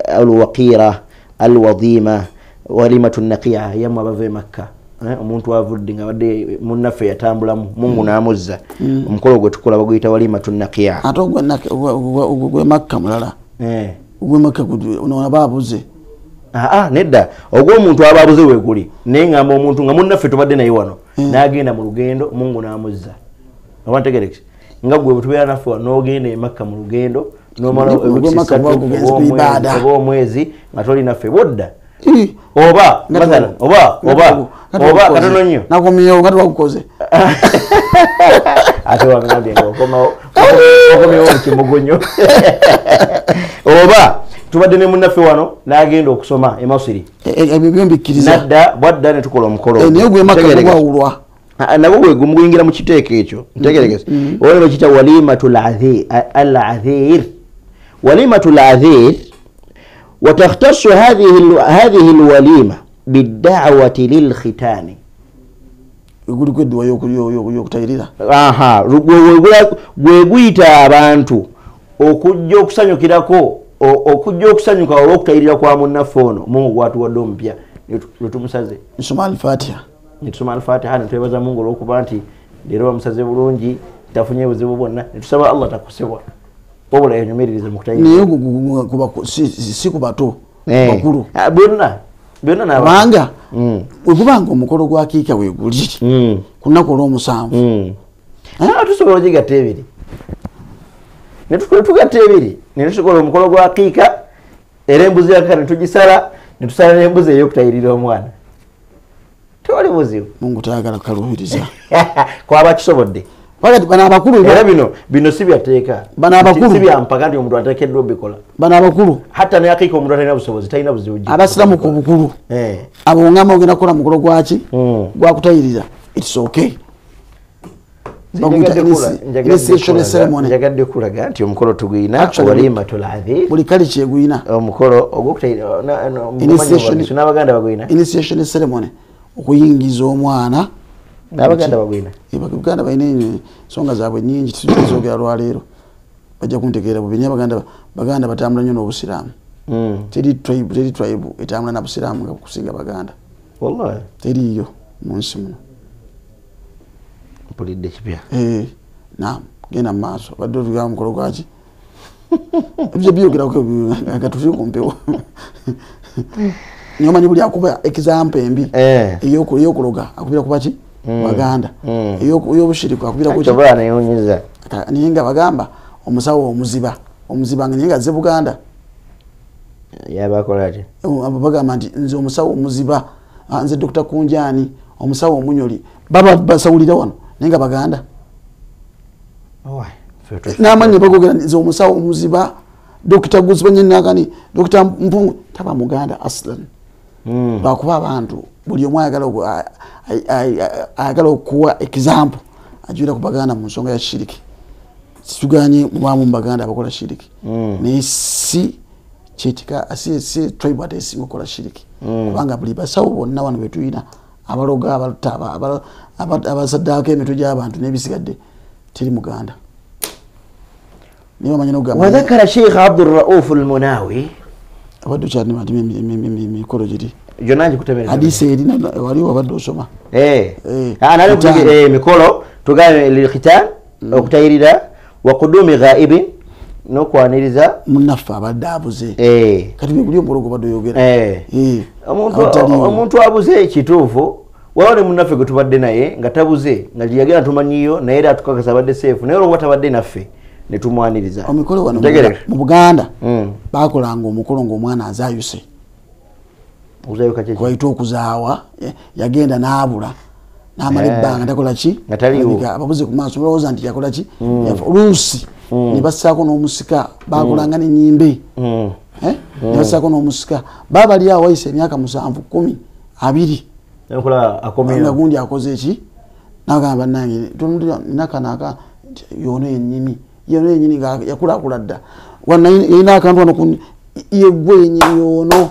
alwaqira alwadima walimatu naqiya yamu abava Makka omuntu avudde nga badde munnaffe yatambulamu Mungu n'amuzza omukolo gwe tukola baguyita walimatu naqiya ate ogwe Makka mulala ogwe Makka ono baabuze nedda ogw'omuntu aba abuze we guli naye ngamba omuntu nga munnaffe tubadde naye wano n'agenda mu lugendo Mungu n'amuzza oba ntegerekese nga gwe tubeera naffe wano n'ogenda e Makka mu lugendo n'omala oba omwezi nga toli naffe bodda oba katono nnyo nakomyewo nga tebakukoze ate wangambye nga okomewo mu kimugonyo oba tubadde ne munnaffe wano n'agenda okusoma e Masiri ebyo byombikiriza nadda bwadda ne tukola omukolo naye gwemaka gwawulwa nagwo gwe gumuyingira mu kiteeko ekyo ntegeregese olwo bakiyita walimatul adhir walimatul adhir وتختص هذه الوليمة بالدعوة للختان يقول كد يokutayirira aha gweguyita abantu okujja okusanyukirako okujja okusanyuka olw'okutayirira kwa munnaffe ono Mungu gwatuwadde omupya netumusaze nsoma al-Fatiha netusoma al-Fatiha netwebaza Mungu olw'okuba nti leero bamusaze bulungi tafunye buzibu bwonna netusaba Allah takusebwa wabula yenyumiririza mu kutayirira naye si ku bato bakulu byonna nabanga wekubanga omukolo gwa kiika weeguli ku nnaku olw'omusanvu tusobola ogigatta ebiri netugatta ebiri netusobola omukolo gwa kiika era embuzi yakaka netugisala netusala n'embuzi ey'okutayirira omwana tewali buzibu Mungu tayagala kukaluubiriza kwaba kisobodde bana abakulu era bino si byateeka bana abakulu si byampaka nti omuntu ateekeddwa obikola bana abakulu hatta ne akiika omuntu atalina busobozi talina buzibu abasiramu ku bukulu abo ngamba ogenda kukola mukolo gwaki gwakutayirira it's okay njagadde kulaga nti omukolo tuguyina walimatul adhir buli kali kyeguyina omukolo ogwokutayirira n'abaganda baguyina initiation ceremony okuyingiza omwana n'abaganda baguyina abaganda balina ensonga zaabwe nnyingi tuzogera lwaleero bajja kuntegeera bubi baganda batambula nnyo n'obusiraamu teri tribe etambula n'abusiraamu nga kusinga baganda wallahi teriyo mu nsi muno mpulidde kipya naam genda mu maaso badde otugaba mukolo gwaki ebyo byogerako nga tuli ku mpewo niyo manyi buli akuba example embi ey'okuloga akubira ku baki baganda ey'obushiriku akubira ku naye nga bagamba omusawo omuziba nga naye nga azze Buganda yabakola ati bagamba nti nze omusawo omuziba nze Dr. Kunjani omusawo omunyoli baba basawulira wano naye nga baganda n'amanyi bagogera nze omusawo omuziba Dr. Guziba nyenakani Dr. Mpungu taba muganda aslan lwakuba abantu buli omu ayagala okuwa example ajulira ku baganda mu nsonga ya shiriki situganye mubamu baganda abakola shiriki naye si kyetika si tribe ate esinga okukola shiriki kubanga buli basawo bonna wano betuyina abaloga abalutaba abasaddaako emitwe gy'abantu n'ebisigadde teri muganda niyo bamanyi n'okugamba wadhakara Sheikh Abdurrauf al-Munawi abadde okyalina mati mikolo giri gyonna ngikutemereza hadisi erina waliwo abadde osoma mikolo tugambe lilkhitan okutayirira wa qudumi ghaibin n'okwaniriza munnaffe abadde abuze kati buli omukolo badde oyogera omuntu abuze ekituufu waliwo ne munnaffe gwe tubadde naye nga tabuze nga yagenda tumanyiyo naye era atukakasa abadde seefu naye olwokuba tabadde naffe ne tumwaniriza omukolo wano mu Buganda bakolanga omukolo ng'omwana azaayuse kwayita okuzaawa yagenda n'abula n'amala ebbanga takola ki ababuze ku maaso balowooza nti yakola ki oluusi ne bassaako n'omusika bakolanga n'ennyimbe ne bassaako n'omusika baba bali awo wayise emyaka 7 10 20 nga gundi akoze eki n'agamba bannange nakanaka yono yennyini nga yakulakula dda yalina akantu wano yegwe yennyini yono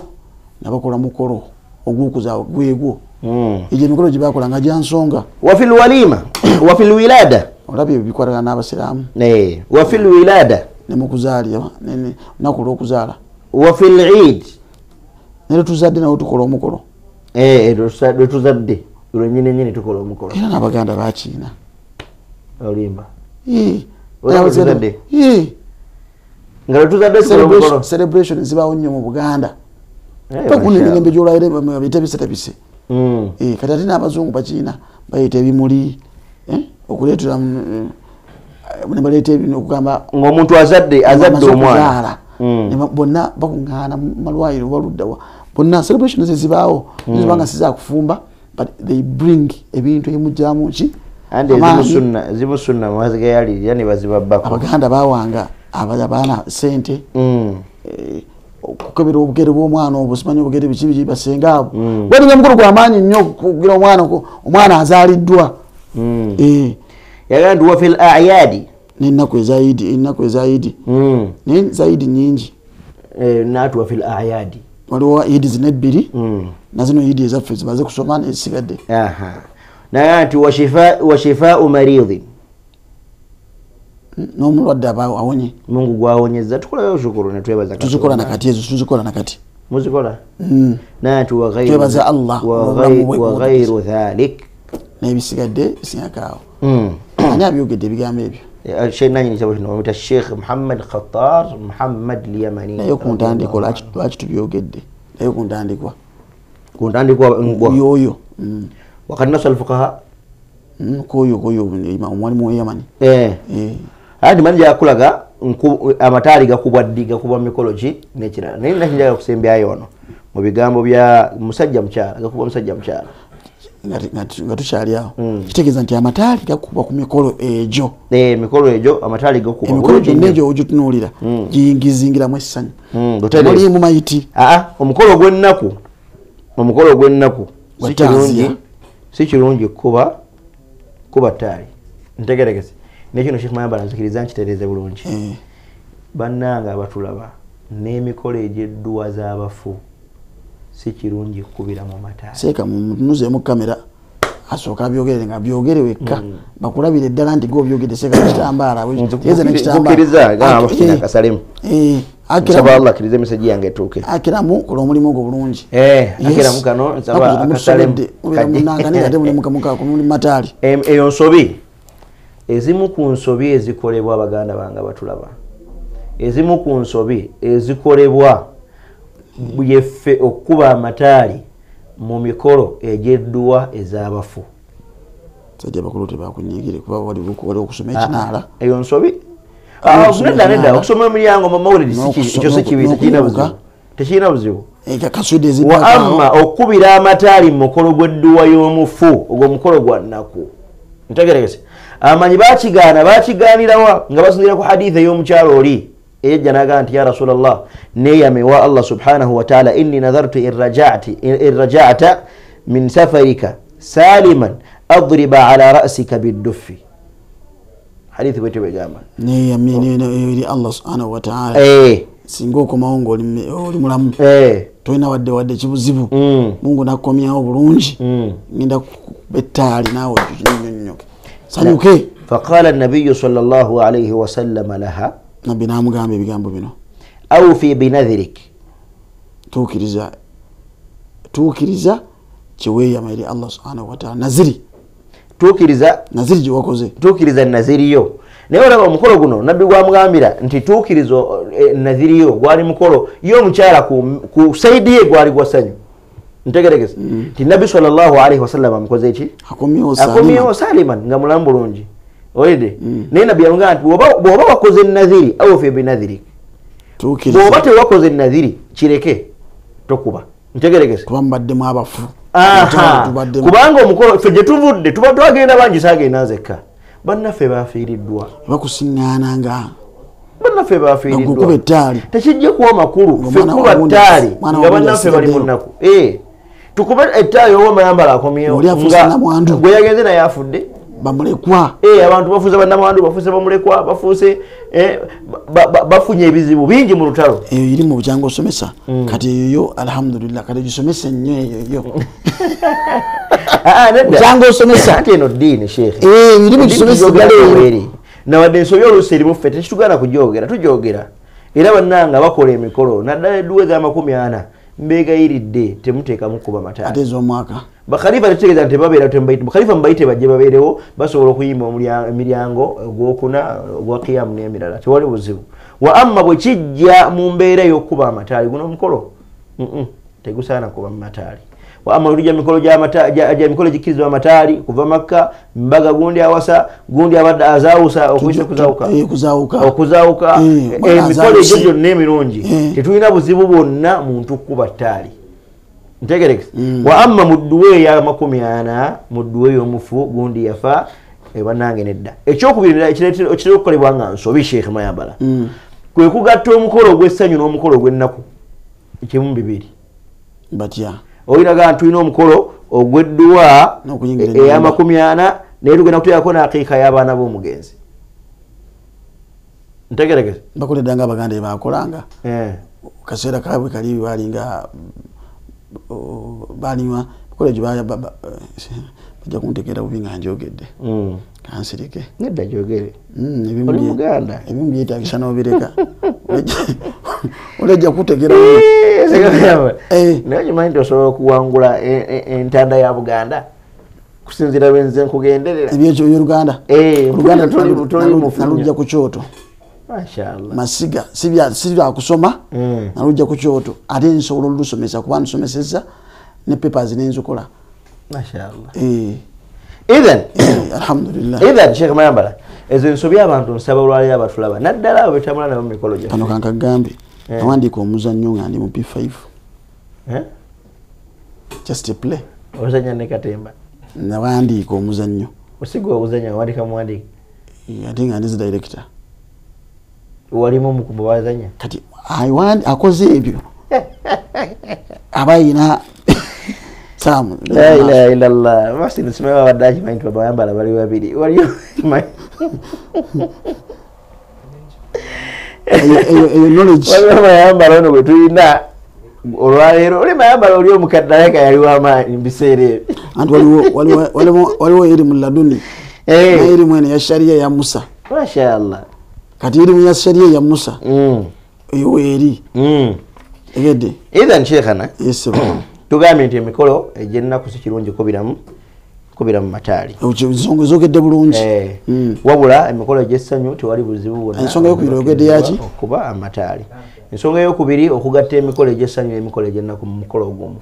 nabakola mukolo ogwokuzaawa gwegwo egyo emikolo gye bakolanga gya nsonga wafil walima wafil wilada olabye bikwatagana n'abasiraamu wafil wilada ne mu kuzaalira lunaku olw'okuzaala wafil eid ne tuzadde nawe tukola omukolo tuzadde lwennyini tukola omukolo era n'abaganda bakiina olimba celebration zibaawo nnyo mu Buganda pakuna emirembe gy'olwaire bayita bisetabise kati ate n'abazungu bakiina bayita ebimuli okuleetera ne baleeta ebino okugamba ng'omuntu azadde omwana bonna bakuŋŋaana malwaliro baluddawa bonna celebration ze zibaawo zibanga sizakufumba but they bring ebintu ebimugyamu ki ande zimu sunna mwaziga yali yani bazibabbako abaganda bawanga abaana sente okukebera obugere bw'omwana obusimanyi obugere biki basenga abo wali nga mukulu gw'amaanyi nnyo okugira omwana azaaliddwa yagamba wa fil a'yadi n'ennaku ezayidi naye zayidi nnyingi naatu wa fil a'yadi waliwo idi zino ebbiri na zino idi ezaffe zimaze kusoma n'ezisigadde naye nti wa shifaa'u maridin n'omulwadde aba awonye Mungu gwawonyeza tukolayo shukuru ne twebaza tuzikola nakati ezo tuzikola nakati muzikola nati wa ghayru twebaza Allah wa ghayru dhalik n'ebisigadde sinyakaawo ani abyogedde ebigambo ebyo shayinanyi nikyabo kino bamuyita Sheikh Muhammad Khattar Muhammad Liyamani naye ku ntandikwa lwaki tubyogedde naye ku ntandikwa yoyo wakati nasa alfuqaha koyo omwalimu w'eyamani ati manje yakulaga amataali gakubwa mikology nekirala naye nakinjaga kusembyayo ono mu bigambo bya musajja mukyala gakubwa musajja mukyala nga tukyali awo kitegeeza nti amataali gakubwa ku mikolo egyo mikolo egyo amataali gakubwa emikolo gyonna egyo ogitunuulira giyingizingiramu essanyu mulimu mayiti omukolo gw'ennaku si kirungi kuba taali ntegeregese nekino Sheikh Mayambala nzikiriza nkitereeze bulungi bannanga abatulaba n'emikolo egy'edduwa z'abafu si kirungi kubira mu mataali seeka munuzeemu kamera asooka abyogere nga byogere wekka bakulabira eddala nti gobyogedde seeka kitambaala akiriza emeseji yange etuuke akiramu kola omulimu ogwo bulungi akiramu kano nsaba akasalemu mataali eyo nsobi ezimu ku nsobi ezikolebwa abaganda bange batulaba ezimu ku nsobi ezikolebwa yeffe okuba amataali mu mikolo egy'edduwa ez'abafu sajja bakulu tebakunyigire kuba wali okusoma ekinaala eyo nsobi nedda okusoma emilyango mu mawulire ekyo si kibi tekirina buzibu wa amma okubira amataali mu mukolo gw'edduwa y'omufu ogwo mukolo gwa nnaku ntegeregese amanyi bakigaanirawa nga basinzira ku haditha ey'omukyalo oli eyajja n'agamba nti ya rasulallah neeyamewa Allah subhanahu wa ta'ala inni nadhartu in raja'ta min safarika saliman adriba ala ra'sika biddufi hadithi bwete bwegamba neeyamye Allah subhanahu wa ta'ala singa okomawo ng'oli mulamu tolina wadde kibuzibu Mungu nakomyawo bulungi ngenda bettaali naawe kinyonyoke sanyuke faqala an-nabiy sallallahu alayhi wa sallam laha nabbi namugamba ebigambo bino awfi binadhirik tuukiriza kyeweeyama eri Allah subhanahu wa ta'ala naziri gyewakoze tuukiriza naziriyo naye olaba omukolo guno nabbi gwamugambira nti tuukiriza naziriyo gwali mukolo yo omukyala ku saidi ye gwali gwa ssanyu ntegeregese nti nabbi sallallahu alayhi wa sallam amukoze eki akomyewo saliman nga mulamu bulungi oyede naye nabbi yamugamba nti bw'oba wakoze naziri awfi binadhirik bw'oba tewakoze naziri kireke tokuba ntegeregese kuba mubaddemu abafu kubanga omukolo ffe gye tuvudde tuba twagenda bangi saagenda nzekka bannaffe bafiiriddwa bakusiŋŋaananga bannaffe bafiiriddwa ettaali tekijja kuwa makulu ffe kuba ttaali nga bannaffe bali mu nnaku tukube ettaali oba Mayambala akomyewo gwe yagenze naye afudde bamulekwa abantu bafuuse bannamwandu bafuuse bamulekwa bafuuse bafunye ebizibu bingi mu lutalo eyo iri mu bujanga osomesa kati eyoyo alhamdulillah kati gisomese nnyo eyoyo bujanga osomesa ate eno ddiini sheekhe iri mu gisomesa eri nawadde ensobi oluusi erimu ffe tekitugana kujogera tujogera era bannanga bakola emikolo naddala edduwa ez'amakumi 40 mbeegayiridde temuteekamu kuba mataali ate ez'omwaka bakhalifa tetegeeza nti babeera bakhalifa mubayite bajje babeerewo basobola okuyimba emiryango ogwokuna ogwa qiyamu n'emirala tewali buzibu wa amma bwe kijja mu mbeera y'okuba amataali guno omukolo tegusaana kuba mu mataali wa amma olujja mikolo gy'emikolo gikkirizibwa amataali kuva Makka mbaga gundi awasa gundi abadde azaawusa okuyita okuzaawuka emikolo egyo gyonna emirungi tetulina buzibu bwonna muntu kuba ttaali ntegerekese wa amma mu dduwa ey'amakumi 40 mu dduwa ey'omufu gundi yafa bannange nedda ekyokubirira ekireta okukolebwa nga nsobi Sheikh Mayambala kwe kugatta omukolo ogw'essanyu n'omukolo ogw'ennaku ekimu bibiri batya oyinaga tulina omukolo ogw'edduwa ey'amakumi 40 naye tugenda kuteekako n'akiika y'abaana b'omugenzi ntegeregeze bakoleddanga abaganda ebakolanga kaseera kaabwe kali balinga balinywa koleji bajja kuntegeera bubi nga njogedde kansirike nedda jogere oli muganda ebimu byetaagisa n'obireka olejja kutegeera naye kimanyi nti osobola okuwangula entanda ya Buganda kusinziira lwenze nkugenderera ebyekyo by'Oluganda Oluganda nalujja ku kyoto mashallah masiga sibya kusoma nalujja ku kyoto ate nsobola olusomesa kuba nsomeseza ne papers n'enzukola mashallah Idhan alhamdulillah Sheikh Mayambala ezo nsobi abantu nsaba olwali abatulaba naddala abo betamula nabo mikolo gye kano kankagambe nawandiika omuzannyo nga ndi mu P5 just a play ozanya ne katemba nawandiika omuzannyo osigwa ozanya wandika muwandika ate nga ndizi director walimu mukumbo wazanya kati akoze ebyo abayina Samu la ilaha illallah masi nisema wadaji maintu Mayambala bali babiri waliyo knowledge waliyo Mayambala ono gwe tulina olwaleero oli Mayambala oli omukadde yali w'amaanyi mbiseere anti waliwo erimu laduni erimu ene ya sharia ya Musa mashallah kati erimu ya sharia ya Musa eyo eri egedde Idhan Sheikhana yes tugambye nti emikolo egy'ennaku si kirungi kubira mu mataali ensonga ezogedde bulungi wabula emikolo egy'essanyu tewali buzibu bwonna ensonga y'okubiri ogedde yaki okuba amataali ensonga y'okubiri okugatta emikolo egy'essanyu n'emikolo egy'ennaku mu mukolo ogumu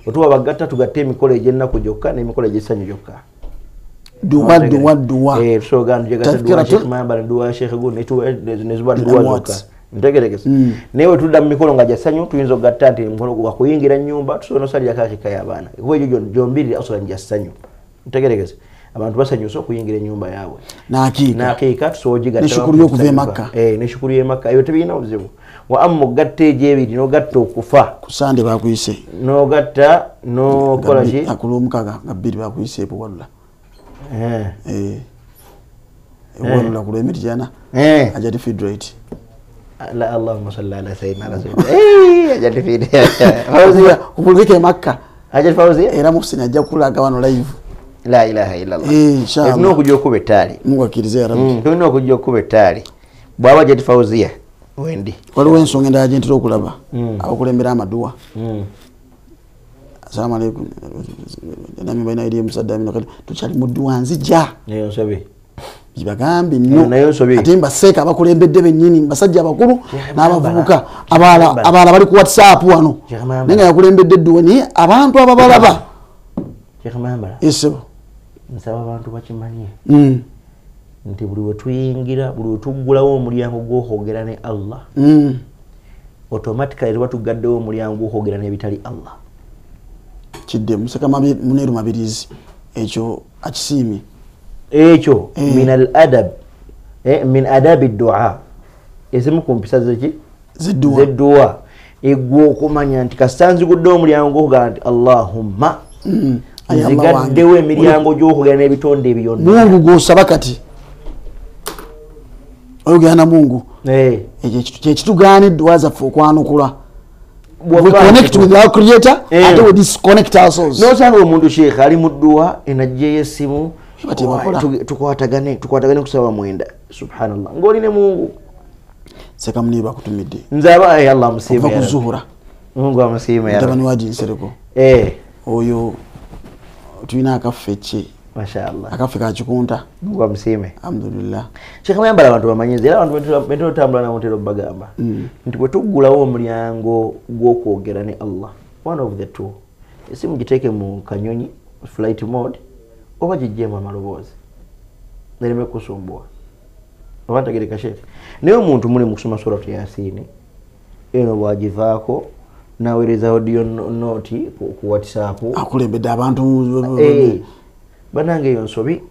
otuba bagatta tugatta emikolo egy'ennaku gyokka n'emikolo egy'essanyu gyokka duwa tusoogana gyegata duwa Sheikh Mayambala duwa Sheikh Gu nezuba duwa zokka ntegeregese newe tudda mu mikolo nga gyasanyu tuyinza okugatta nti mukolo gwakuyingira nnyumba tusobola osalira kaakika y'abaana kuba egyo gyombirira osobola njassanyu ntegeregese abantu basanyusa okuyingira ennyumba yaabwe n'akiika tusobola ogigatta n'eshukuru y'okuva e Makka n'eshukuru y'e Makka eyo tebirina buzibu wa amma ogatta egy'ebiri n'ogatta okufa ku Sande bakuyise n'ogatta n'okola ki akul'omukaga nga bbiri bakuyiseepo walla walla ku lw'emityana ajati fidrate la Allahumma salli ala sayyidina rasulillah ajati Fawziya kupulike Makka ajati Fawziya era Muhsin ajja kulaga wano live la ilaha illallah inshallah no kujja okuba ettaali Mungu akirize ya rabbi tulina okujja okuba ettaali bwaba ajati Fawziya wendi waliwo ensonga endala gye ntera okulaba abakulembera amaduwa assalamu alaikum nami baina eri musadda amina kati tukyali mu dduwa nzija nayo nsobe bibagambi nno ate mbaseeka abakulembedde bennyini basajja abakulu n'abavubuka abaala bali ku WhatsApp wano naye nga yakulembedde edduwa naye abantu ababalaba Sheikh Mayambala esebo nsaba abantu bakimanye nti buli we tuyingira buli we tuggulawo omulyango gw'okwogera ne Allah automatically tuba tugaddewo omulyango gw'okwogera n'ebitali Allah kidde museka Muneru Mabirizi ekyo akisiimye ekyo min al-adab min adabi ad-du'a ezimu ku mpisa z'edduwa egwo okumanya nti kasanzigudde omulyango gw'okwogera nti Allahumma zigaddewo emiryango gy'okwogera n'ebitonde byonna Mungu gw'osaba kati oyogera na Mungu kyekitugaaniddwa zaffe okwanukula we connect with our creator ate we disconnect ourselves nosanga omuntu Sheikh ali mu dduwa enajjeyo essimu tukwatagane kusaba mwenda subhanallah ng'oli ne Mungu seka muniba akutumidde nzaba Allah musiime ya kuzuhura Mungu amusiime ya tabani waji nsereko oyo tulina akaffe ki mashallah akaffe ka kikunta Mungu amusiime alhamdulillah Sheikh Mayambala abantu bamanyize era abantu betero tambula na mutero bagamba nti bwe tuggulawo omulyango gw'okwogera ne Allah one of the two esimu giteeke mu kanyonyi flight mode oba gijjeemu amaloboozi nereme kusumbua oba ntegereka Sheikh naye omuntu muli mu kusoma suratu Yasin eno bwagivaako naweereza audio note ku WhatsApp akulembedde abantu banange eyo nsobi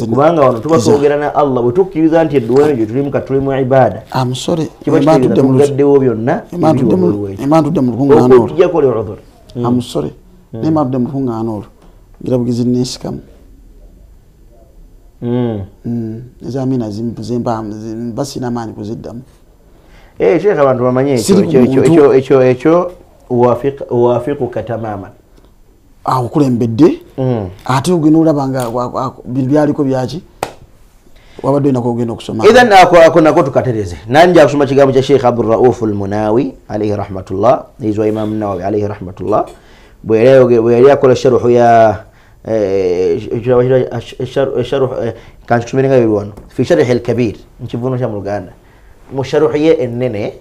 kubanga wano tuba twogera na Allah bwe tukkiriza nti edduwa eyo tulimu katulimu ibada amusore kibagaddewo byonna emantudde mu lukuŋŋaana olwo amusore nemantudde mu lukuŋŋaana olwo ngira bugizi nesikamu ezamina basina amaanyi kuziddamu sheekh abantu bamanye ekyo wafiquka tamaman akukulembedde ate ogenda olaba nga byaliko byaki wabadde olina kogenda okusoma idhan ako nako tukatereze nanja kusoma kigambo kya Sheikh Abdul Rauf al-Munawi alayhi rahmatullah izwa Imam Nawawi alayhi rahmatullah bwe yali akola sharhu ya sharh kan tumenga yirwano fi sharh al-kabir nkivuno kya mu Luganda mu sharhu ye ennene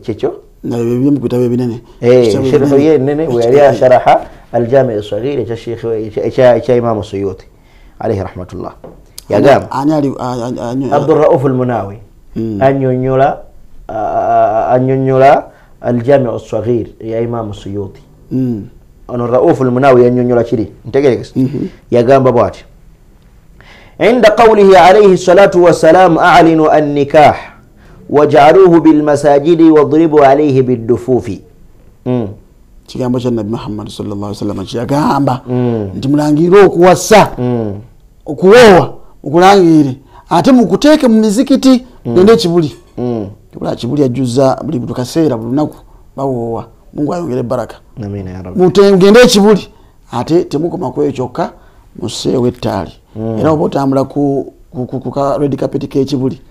checho nabyo mu kitabu binene sharhu ye ennene bwe yali sharaha al-Jami' as-Saghir ya Sheikh ya Imam Suyuti alayhi rahmatullah yagam Abdul Rauf al-Munawi anyonyola al-Jami' as-Saghir ya Imam Suyuti ono Rauf al-Munawi yanyonyola kiri ntegerekese yagamba bwati عند قوله عليه الصلاة والسلام أعلنوا النكاح وجعلوه بالمساجد واضربوا عليه بالدفوف kigambo kya Nabi Muhammad sallallahu alaihi wasallam kyagamba nti mulangire okuwasa okuwowa okulangire ate mukuteeke mu mizikiti gende ekibuli tula kibuli ajuza buli kaseera bulunaku bawowa Mungu ayongere baraka amina ya rabbi mutengende ekibuli ate temukoma kweyo kyokka museewe ettaali era oba otambula ku red carpet k'ekibuli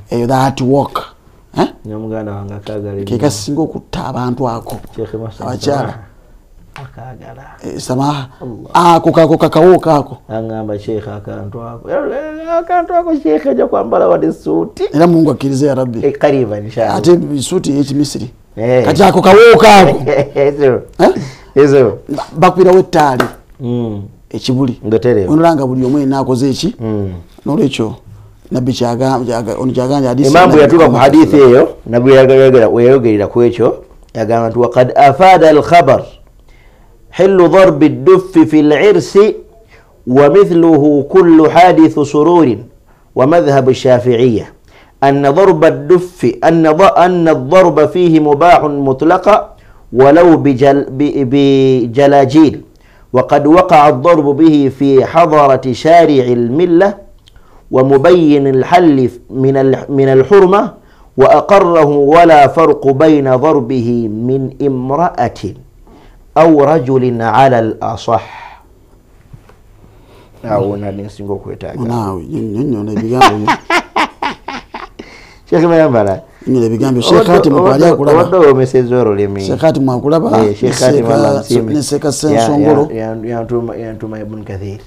eyo that walk nyamuganda wange akagala kekasinga okutta abantu ako abakyala samaha ako kakawooka ako angamba Sheikh akantu ako Sheikh ajja kwambala wadde suuti era Mungu akkirize ya rabbi kariba inshallah ate suuti y'ekimisiri kati ako kawooka ako ezo bakwirawo ettaali ekibuli onolanga buli omu enaakoze eki n'olwekyo nabbi kyaganja imambu yatuuka ku hadithi eyo nabbi weyayogerera ku ekyo yagamba nti waqad afada alkhabar حل ضرب الدف في العرس ومثله كل حادث سرور ومذهب الشافعية أن ضرب الدف أن الضرب فيه مباح مطلقا ولو بجلاجيل وقد وقع الضرب به في حضرة شارع الملة ومبين الحل من الحرمة وأقره ولا فرق بين ضربه من امرأة أو رجل على الأصح أعونا نسنقو كويتاك شيخ ما ينبغي nyine bigambo shekati mkwali akulaba wado mesezoro lemi shekati mwakulaba shekati malamsimi neseka sensongolo yantuma Ibn Kathir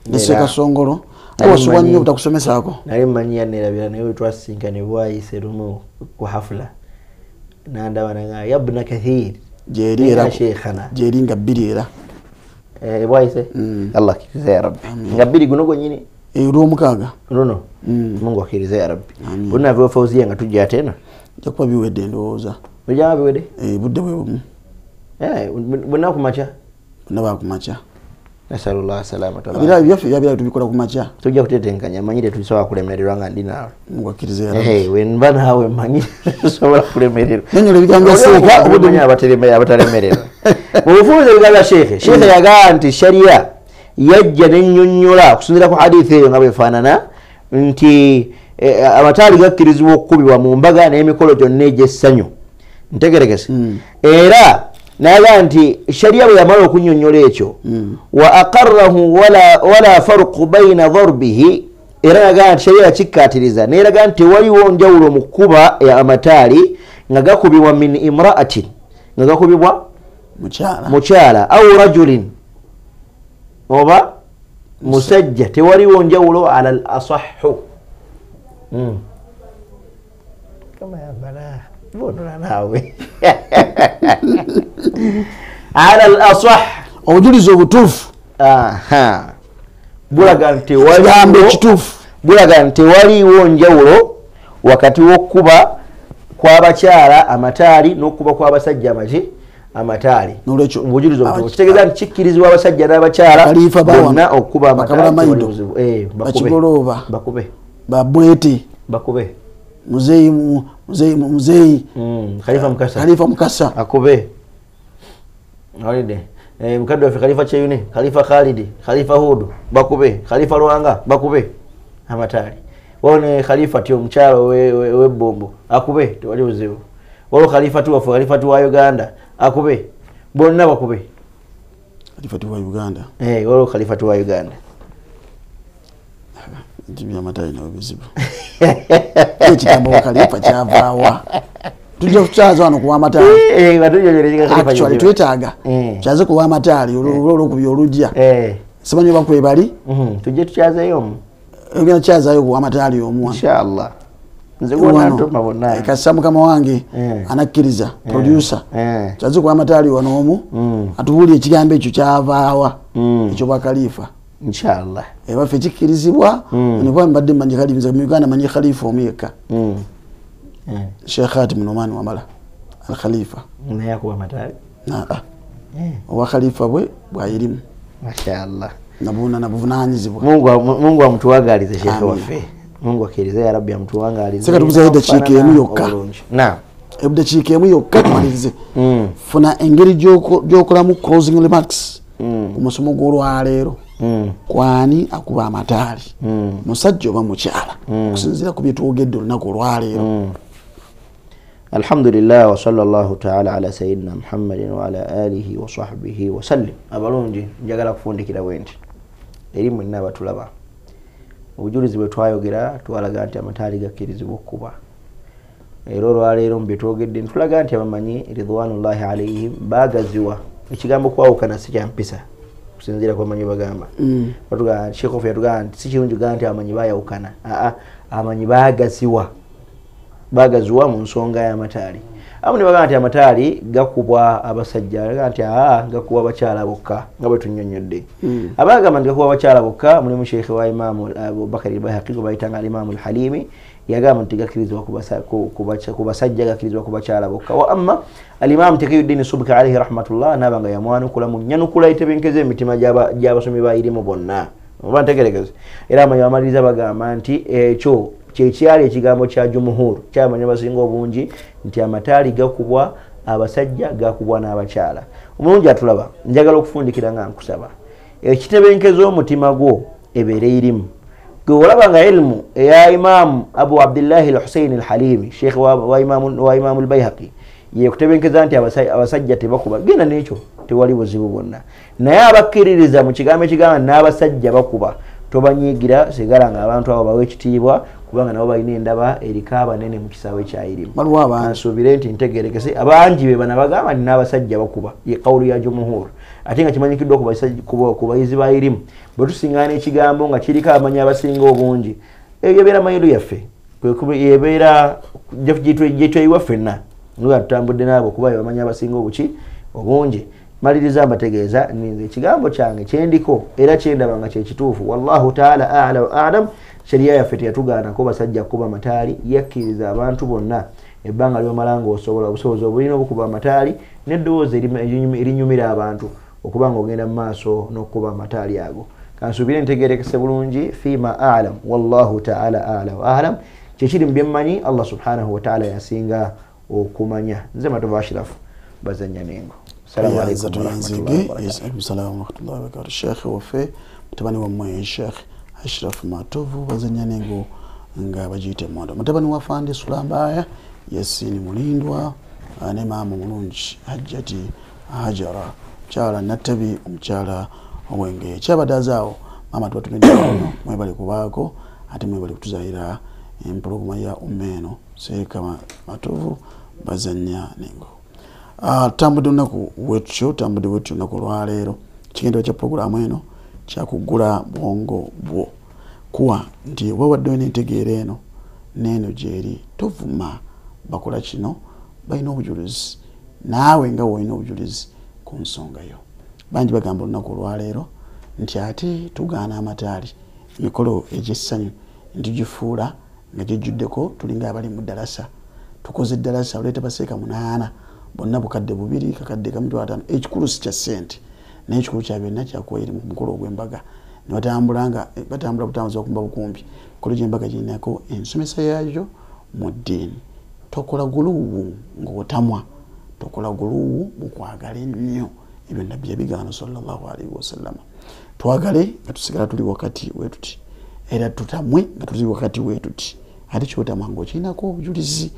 neseka songolo awasuwa nnyo butakusomesa ako nali mmanyiya nerabira naye twasinkane bwayise lumu ku hafula nandaba nanga ya Ibn Kathir jeri era shekhana jeri nga bbiri era bwayise Allah kize ya rabbi nga bbiri guno gonyini ero mukaga nono Mungu akirize ya rabbi bonna byo fauziya nga tujja tena jakuba biwedde ndowooza bijja biwedde budde bwe bonna kumacha bonna bakumacha nasallallahu salamata bila byaffe tubikola kumacha tujja kutetenkanya manyire tulisobola kulemererwa nga ndi nawe Mungu akirize ya rabbi wenva nawe manyire tusobola kulemererwa nnyole ebigambo seeka obudde abatalemererwa mubufunze ebigambo sheikhe yagamba nti sharia yajja n'ennyonnyola okusinziira ku hadithi eyo nga bwefaanana nti amataali gakkirizibwa okukubibwa mu mbaga n'emikolo gyonna egy'essanyu ntegerekese era naga nti sharia bwe yamala okunnyonnyola ekyo wa aqarrahu wala farqu baina darbihi era naga nti sharia yakikkaatiriza neeraga nti tewaliwo njawulo mu kkuba amataali nga gakubibwa min imra'atin nga gakubibwa mukyala au rajulin oba musajja tewaliwo njawulo ala al asahhu kama yabala bonora nawe ala al asah obujulizi obutuufu bulaga nti waliwo njawulo wakati w'okkuba kw'abakyala amataali n'okkuba kw'abasajja amaki amataali nolwekyo obujulizi obutuufu kitegeeza nti kikkirizibwa abasajja n'abakyala bonna okuba amataali bakigolooba bakube babwete bakube muzeeyi Khalifa Mukasa akube awulidde mukadde waffe Khalifa Kyeyune Khalifa Khalidi Khalifa Hudu bakube Khalifa Lwanga bakube amataali wone Khalifa tyo omukyalo w'ebbombo akube tewali buzibu waliwo Khalifa tu waffe Khalifa tu wa Uganda akube bonna bakube Khalifa tu wa Uganda waliwo Khalifa tu wa Uganda Jimmy amataali nawe bizibu ekigambo Khalifa kyavaawa tujja kukyaza wano kuwa amataali actually twetaaga kyaze kuwa amataali olwokubya olujja simanyi bakwe bali tujje tukyazeeyo ogenda kyazayo kuwa amataali omuwa inshallah nze gwona ntoma bonna kasa mukama wange anakkiriza producer kyaze kuwa amataali wano omu atubuulire ekigambo ekyo kyavaawa ekyo bwa Khalifa inshallah baffe kikkirizibwa nikuba mbadde mmanyi Khalifa mu Uganda manyi Khalifa omu yekka Sheikh Khatim Nomani Wamala al Khalifa naye akuba amataali owa Khalifa bwe bwayirimu mashallah nabuvunanyizibwa Mungu amutuwagalize Sheikh waffe Mungu akkirize ya Rabbi amutuwangalize seka tubuze eddakiika emu yokka eddakiika emu yokka tumalirize funa engeri gy'okolamu closing remarks ku musomo gw'olwaleero kwani akuba amataali musajja oba mukyala okusinziira ku bye twogedde olunaku olwaleero alhamdulillah wa sallallahu ta'ala ala sayyidina Muhammadin wa ala alihi wa sahbihi wa sallim abalungi njagala kufundikira bwenti eri mwenna abatulaba obujulizi bwe twayogera twalaga nti amataali gakkirizibwa okuba era olwaleero mu bye twogedde ntulaga nti abamanyi ridwanullahi alayhim baagaziwa ekigambo kwawukana si kyampisa kusinziira kwa manyi bagamba batuga Sheikh of yatuga nti si kirungi ganti amanyi bayawukana amanyi baagaziwa mu nsonga y'amataali amu ne bagamba nti amataali gakubwa abasajja bagamba nti gakubwa abakyala bokka nga bwe tunnyonnyodde abagamba nti gakubwa abakyala bokka mulimu Sheikh wa Imam Abu Bakr al-Bayhaqi gwe bayitanga al-Imam al-Halimi yagamba nti gakkirizibwa ku basajja gakkirizibwa ku bakyala bokka wa amma al-Imam Taqiyuddin Subki alayhi rahmatullah nabanga yamwanukula mu nnyanukula etebenkeza emitima gy'abasomi bayirimu bonna oba ntegeregeze era amaliriza bagamba nti ekyo kyekyali ekigambo kya jumuhur kyamanya basinga obungi nti amataali gakubwa abasajja gakubwa n'abakyala omulungi atulaba njagala okufundikira nga nkusaba ekitebenkeza omutima gwo ebeere irimu gwe olaba nga ilmu eya Imam Abu Abdillahi al-Husayn al-Halimi Sheikh wa Imam al-Bayhaqi yekutebenkeza nti abasajja tebakuba genda n'ekyo tewali buzibu bwonna naye abakkiririza mu kigambo ekigamba n'abasajja bakuba tobanyiigira sigala nga abantu abo bawe ekitiibwa kubanga nabo balina endaba eriko abanene mu kisaawe kyayirimu nsuubire nti ntegerekese abangi be bana bagamba nti n'abasajja bakuba ye qawlu ya jumuhur ate nga kimanyikiddwa ku bayizi bayirimu bwe tusiŋŋaana ekigambo nga kiriko abamanyi abasinga obungi ebyo ebeera mayiru yaffe ebeera gyetweyiwa ffenna nga tutambudde naabo okuba bamanyi abasinga obungi maliriza mbategeeza ninze ekigambo kyange kyendiko era kyendaba nga kyekituufu wallahu taala a'la wa a'lam shariya yaffe teyatugaanako basajja kuba amataali yakkiriza abantu bonna ebbanga ly'omala ng'osobola obusobozi obulina obukuba amataali n'eddoboozi erinyumira abantu okuba ng'ogenda mu maaso n'okuba amataali ago kansuubire ntegeerekese bulungi fima a'lam wallahu taala a'la wa a'lam kyekiri mu byemmanyi Allah subhanahu wa taala yasinga okumanya nze Matovu Ashraf bazanya nengo Assalamu alaikum warahmatullahi wabarakatuh. Sheikh waffe mutabani wammwe Sheikh Ashraf Matovu bazanya nengo nga bagiyite mondo mutabani wa Fandi Sulambaya Yasini Mulindwa ne maama mulungi Hajjati Hajara kyala Natabi omukyala owenge kyabadazaawo maama tubatumidde mwebali kubaako ate mwebali kutuzaayira empologoma ya Umeno Seeka Matovu bazanya nengo tambudde olunaku wetyo olunaku olwaleero kigendero kya puroguramu eno kyakugula bwongo bwo kuwa nti oba waddeyo n'entegeera eno n'eno gyeri tovuma bakola kino balina obujulizi naawe nga woolina obujulizi ku nsonga yo bangi bagamba olunaku olwaleero nti ate tugaana amataali emikolo egy'essanyu ntugifuula nga gyejjuddeko tulinga abali mu ddalasa tukoze eddalasa oleeta baseeka 8 bonna bukadde bubiri kakadde kamitwalo 5 ekikulu si kya ssente naye ekikulu kya byonna kyakuwa eri mu mukolo ogw'embaga ne batambula butambuzi okumba bukumbi kolo gy'embaga girinako ensomesa yaayo mu ddiini tokola guluwu ng'otamwa tokola guluwu mu kwagala ennyo ebyo nabbi yabigaana sallallahu alaihi wasallam twagale nga tusigala tuli wakati wetuti era tutamwe nga tuli wakati wetuti ate kyotamwa ng'okirinako obujulizi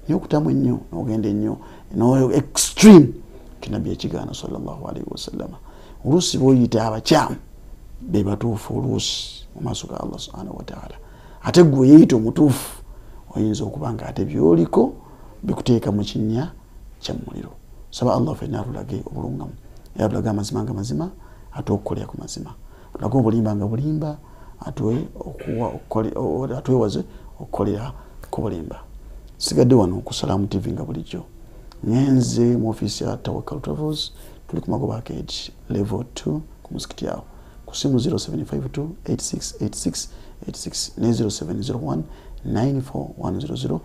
naye okutamwa ennyo n'ogenda ennyo no extreme kinabbi yakigaana sallallahu alaihi wasallam oluusi b'oyita abakyamu be batuufu oluusi mu maaso ga Allah subhanahu wa ta'ala ate gwe yeeyita omutuufu oyinza okuba nga ate byoliko bikuteeka mu kinnya kya muliro saba Allah fenna atulage obulungamu era atulage amazima nga mazima ate okukolera ku mazima atulage obulimba nga bulimba atwewaze okukolera ku bulimba sigadde wano ku Salaamu TV nga bulijjo ngenze mu office ya Tawakkal Travels tuli ku Magoba Arcade level 2 ku musikiti awo ku simu 0752 8686 ne 0701 94100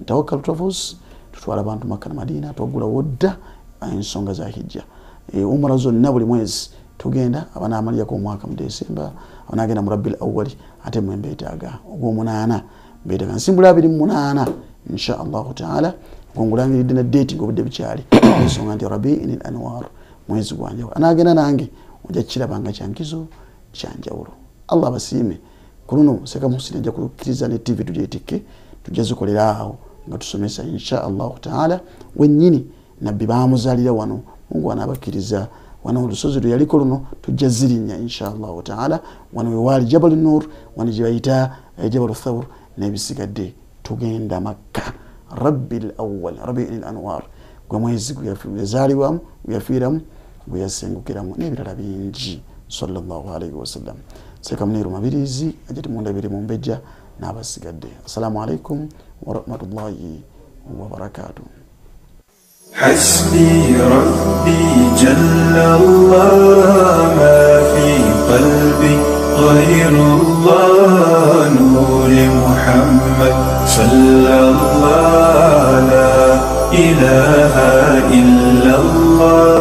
Tawakkal Travels tutwala abantu Makka na Madina twagula wodda ensonga za hijja umra zonna buli mwezi tugenda abana amalya ko mwaka mu December abanagenda mu Rabbil Awwal ate mwembetaaga ogw'omunaana mbetaaga nsimbula 28 insha Allah taala ngongulangiridde na date ngobudde bikyali ensonga nti Rabi'il Anwar mwezi gwanja anagenda nange ojja kirabanga kyankizo kyanjawulo Allah basiime kuno seka musina ajja kukkiriza ne TV tujetike tujazikolera awo nga tusomesa insha Allah taala wennyini nabbi baamuzalira wano Mungu anabakkiriza wano olusozi lyaliko luno tujja zirinya insha Allah taala wano we wali Jabal Nur wano jibayita Jabal Thawr n'ebisigadde tugenda Makka Rabbil Awwal Rabi'il Anwar gwe mwezi gwezaliwamu gweyafiiramu gweyasengukiramu n'ebirala bingi sallallahu alaihi wasallam seka Muniru Mabirizi ajati mundabire mu mbejja n'abasigadde assalamu alaikum wa rahmatullahi wa barakatuh حسبي ربي جل الله ما في قلبي غير الله نور محمد صلى الله لا إله إلا الله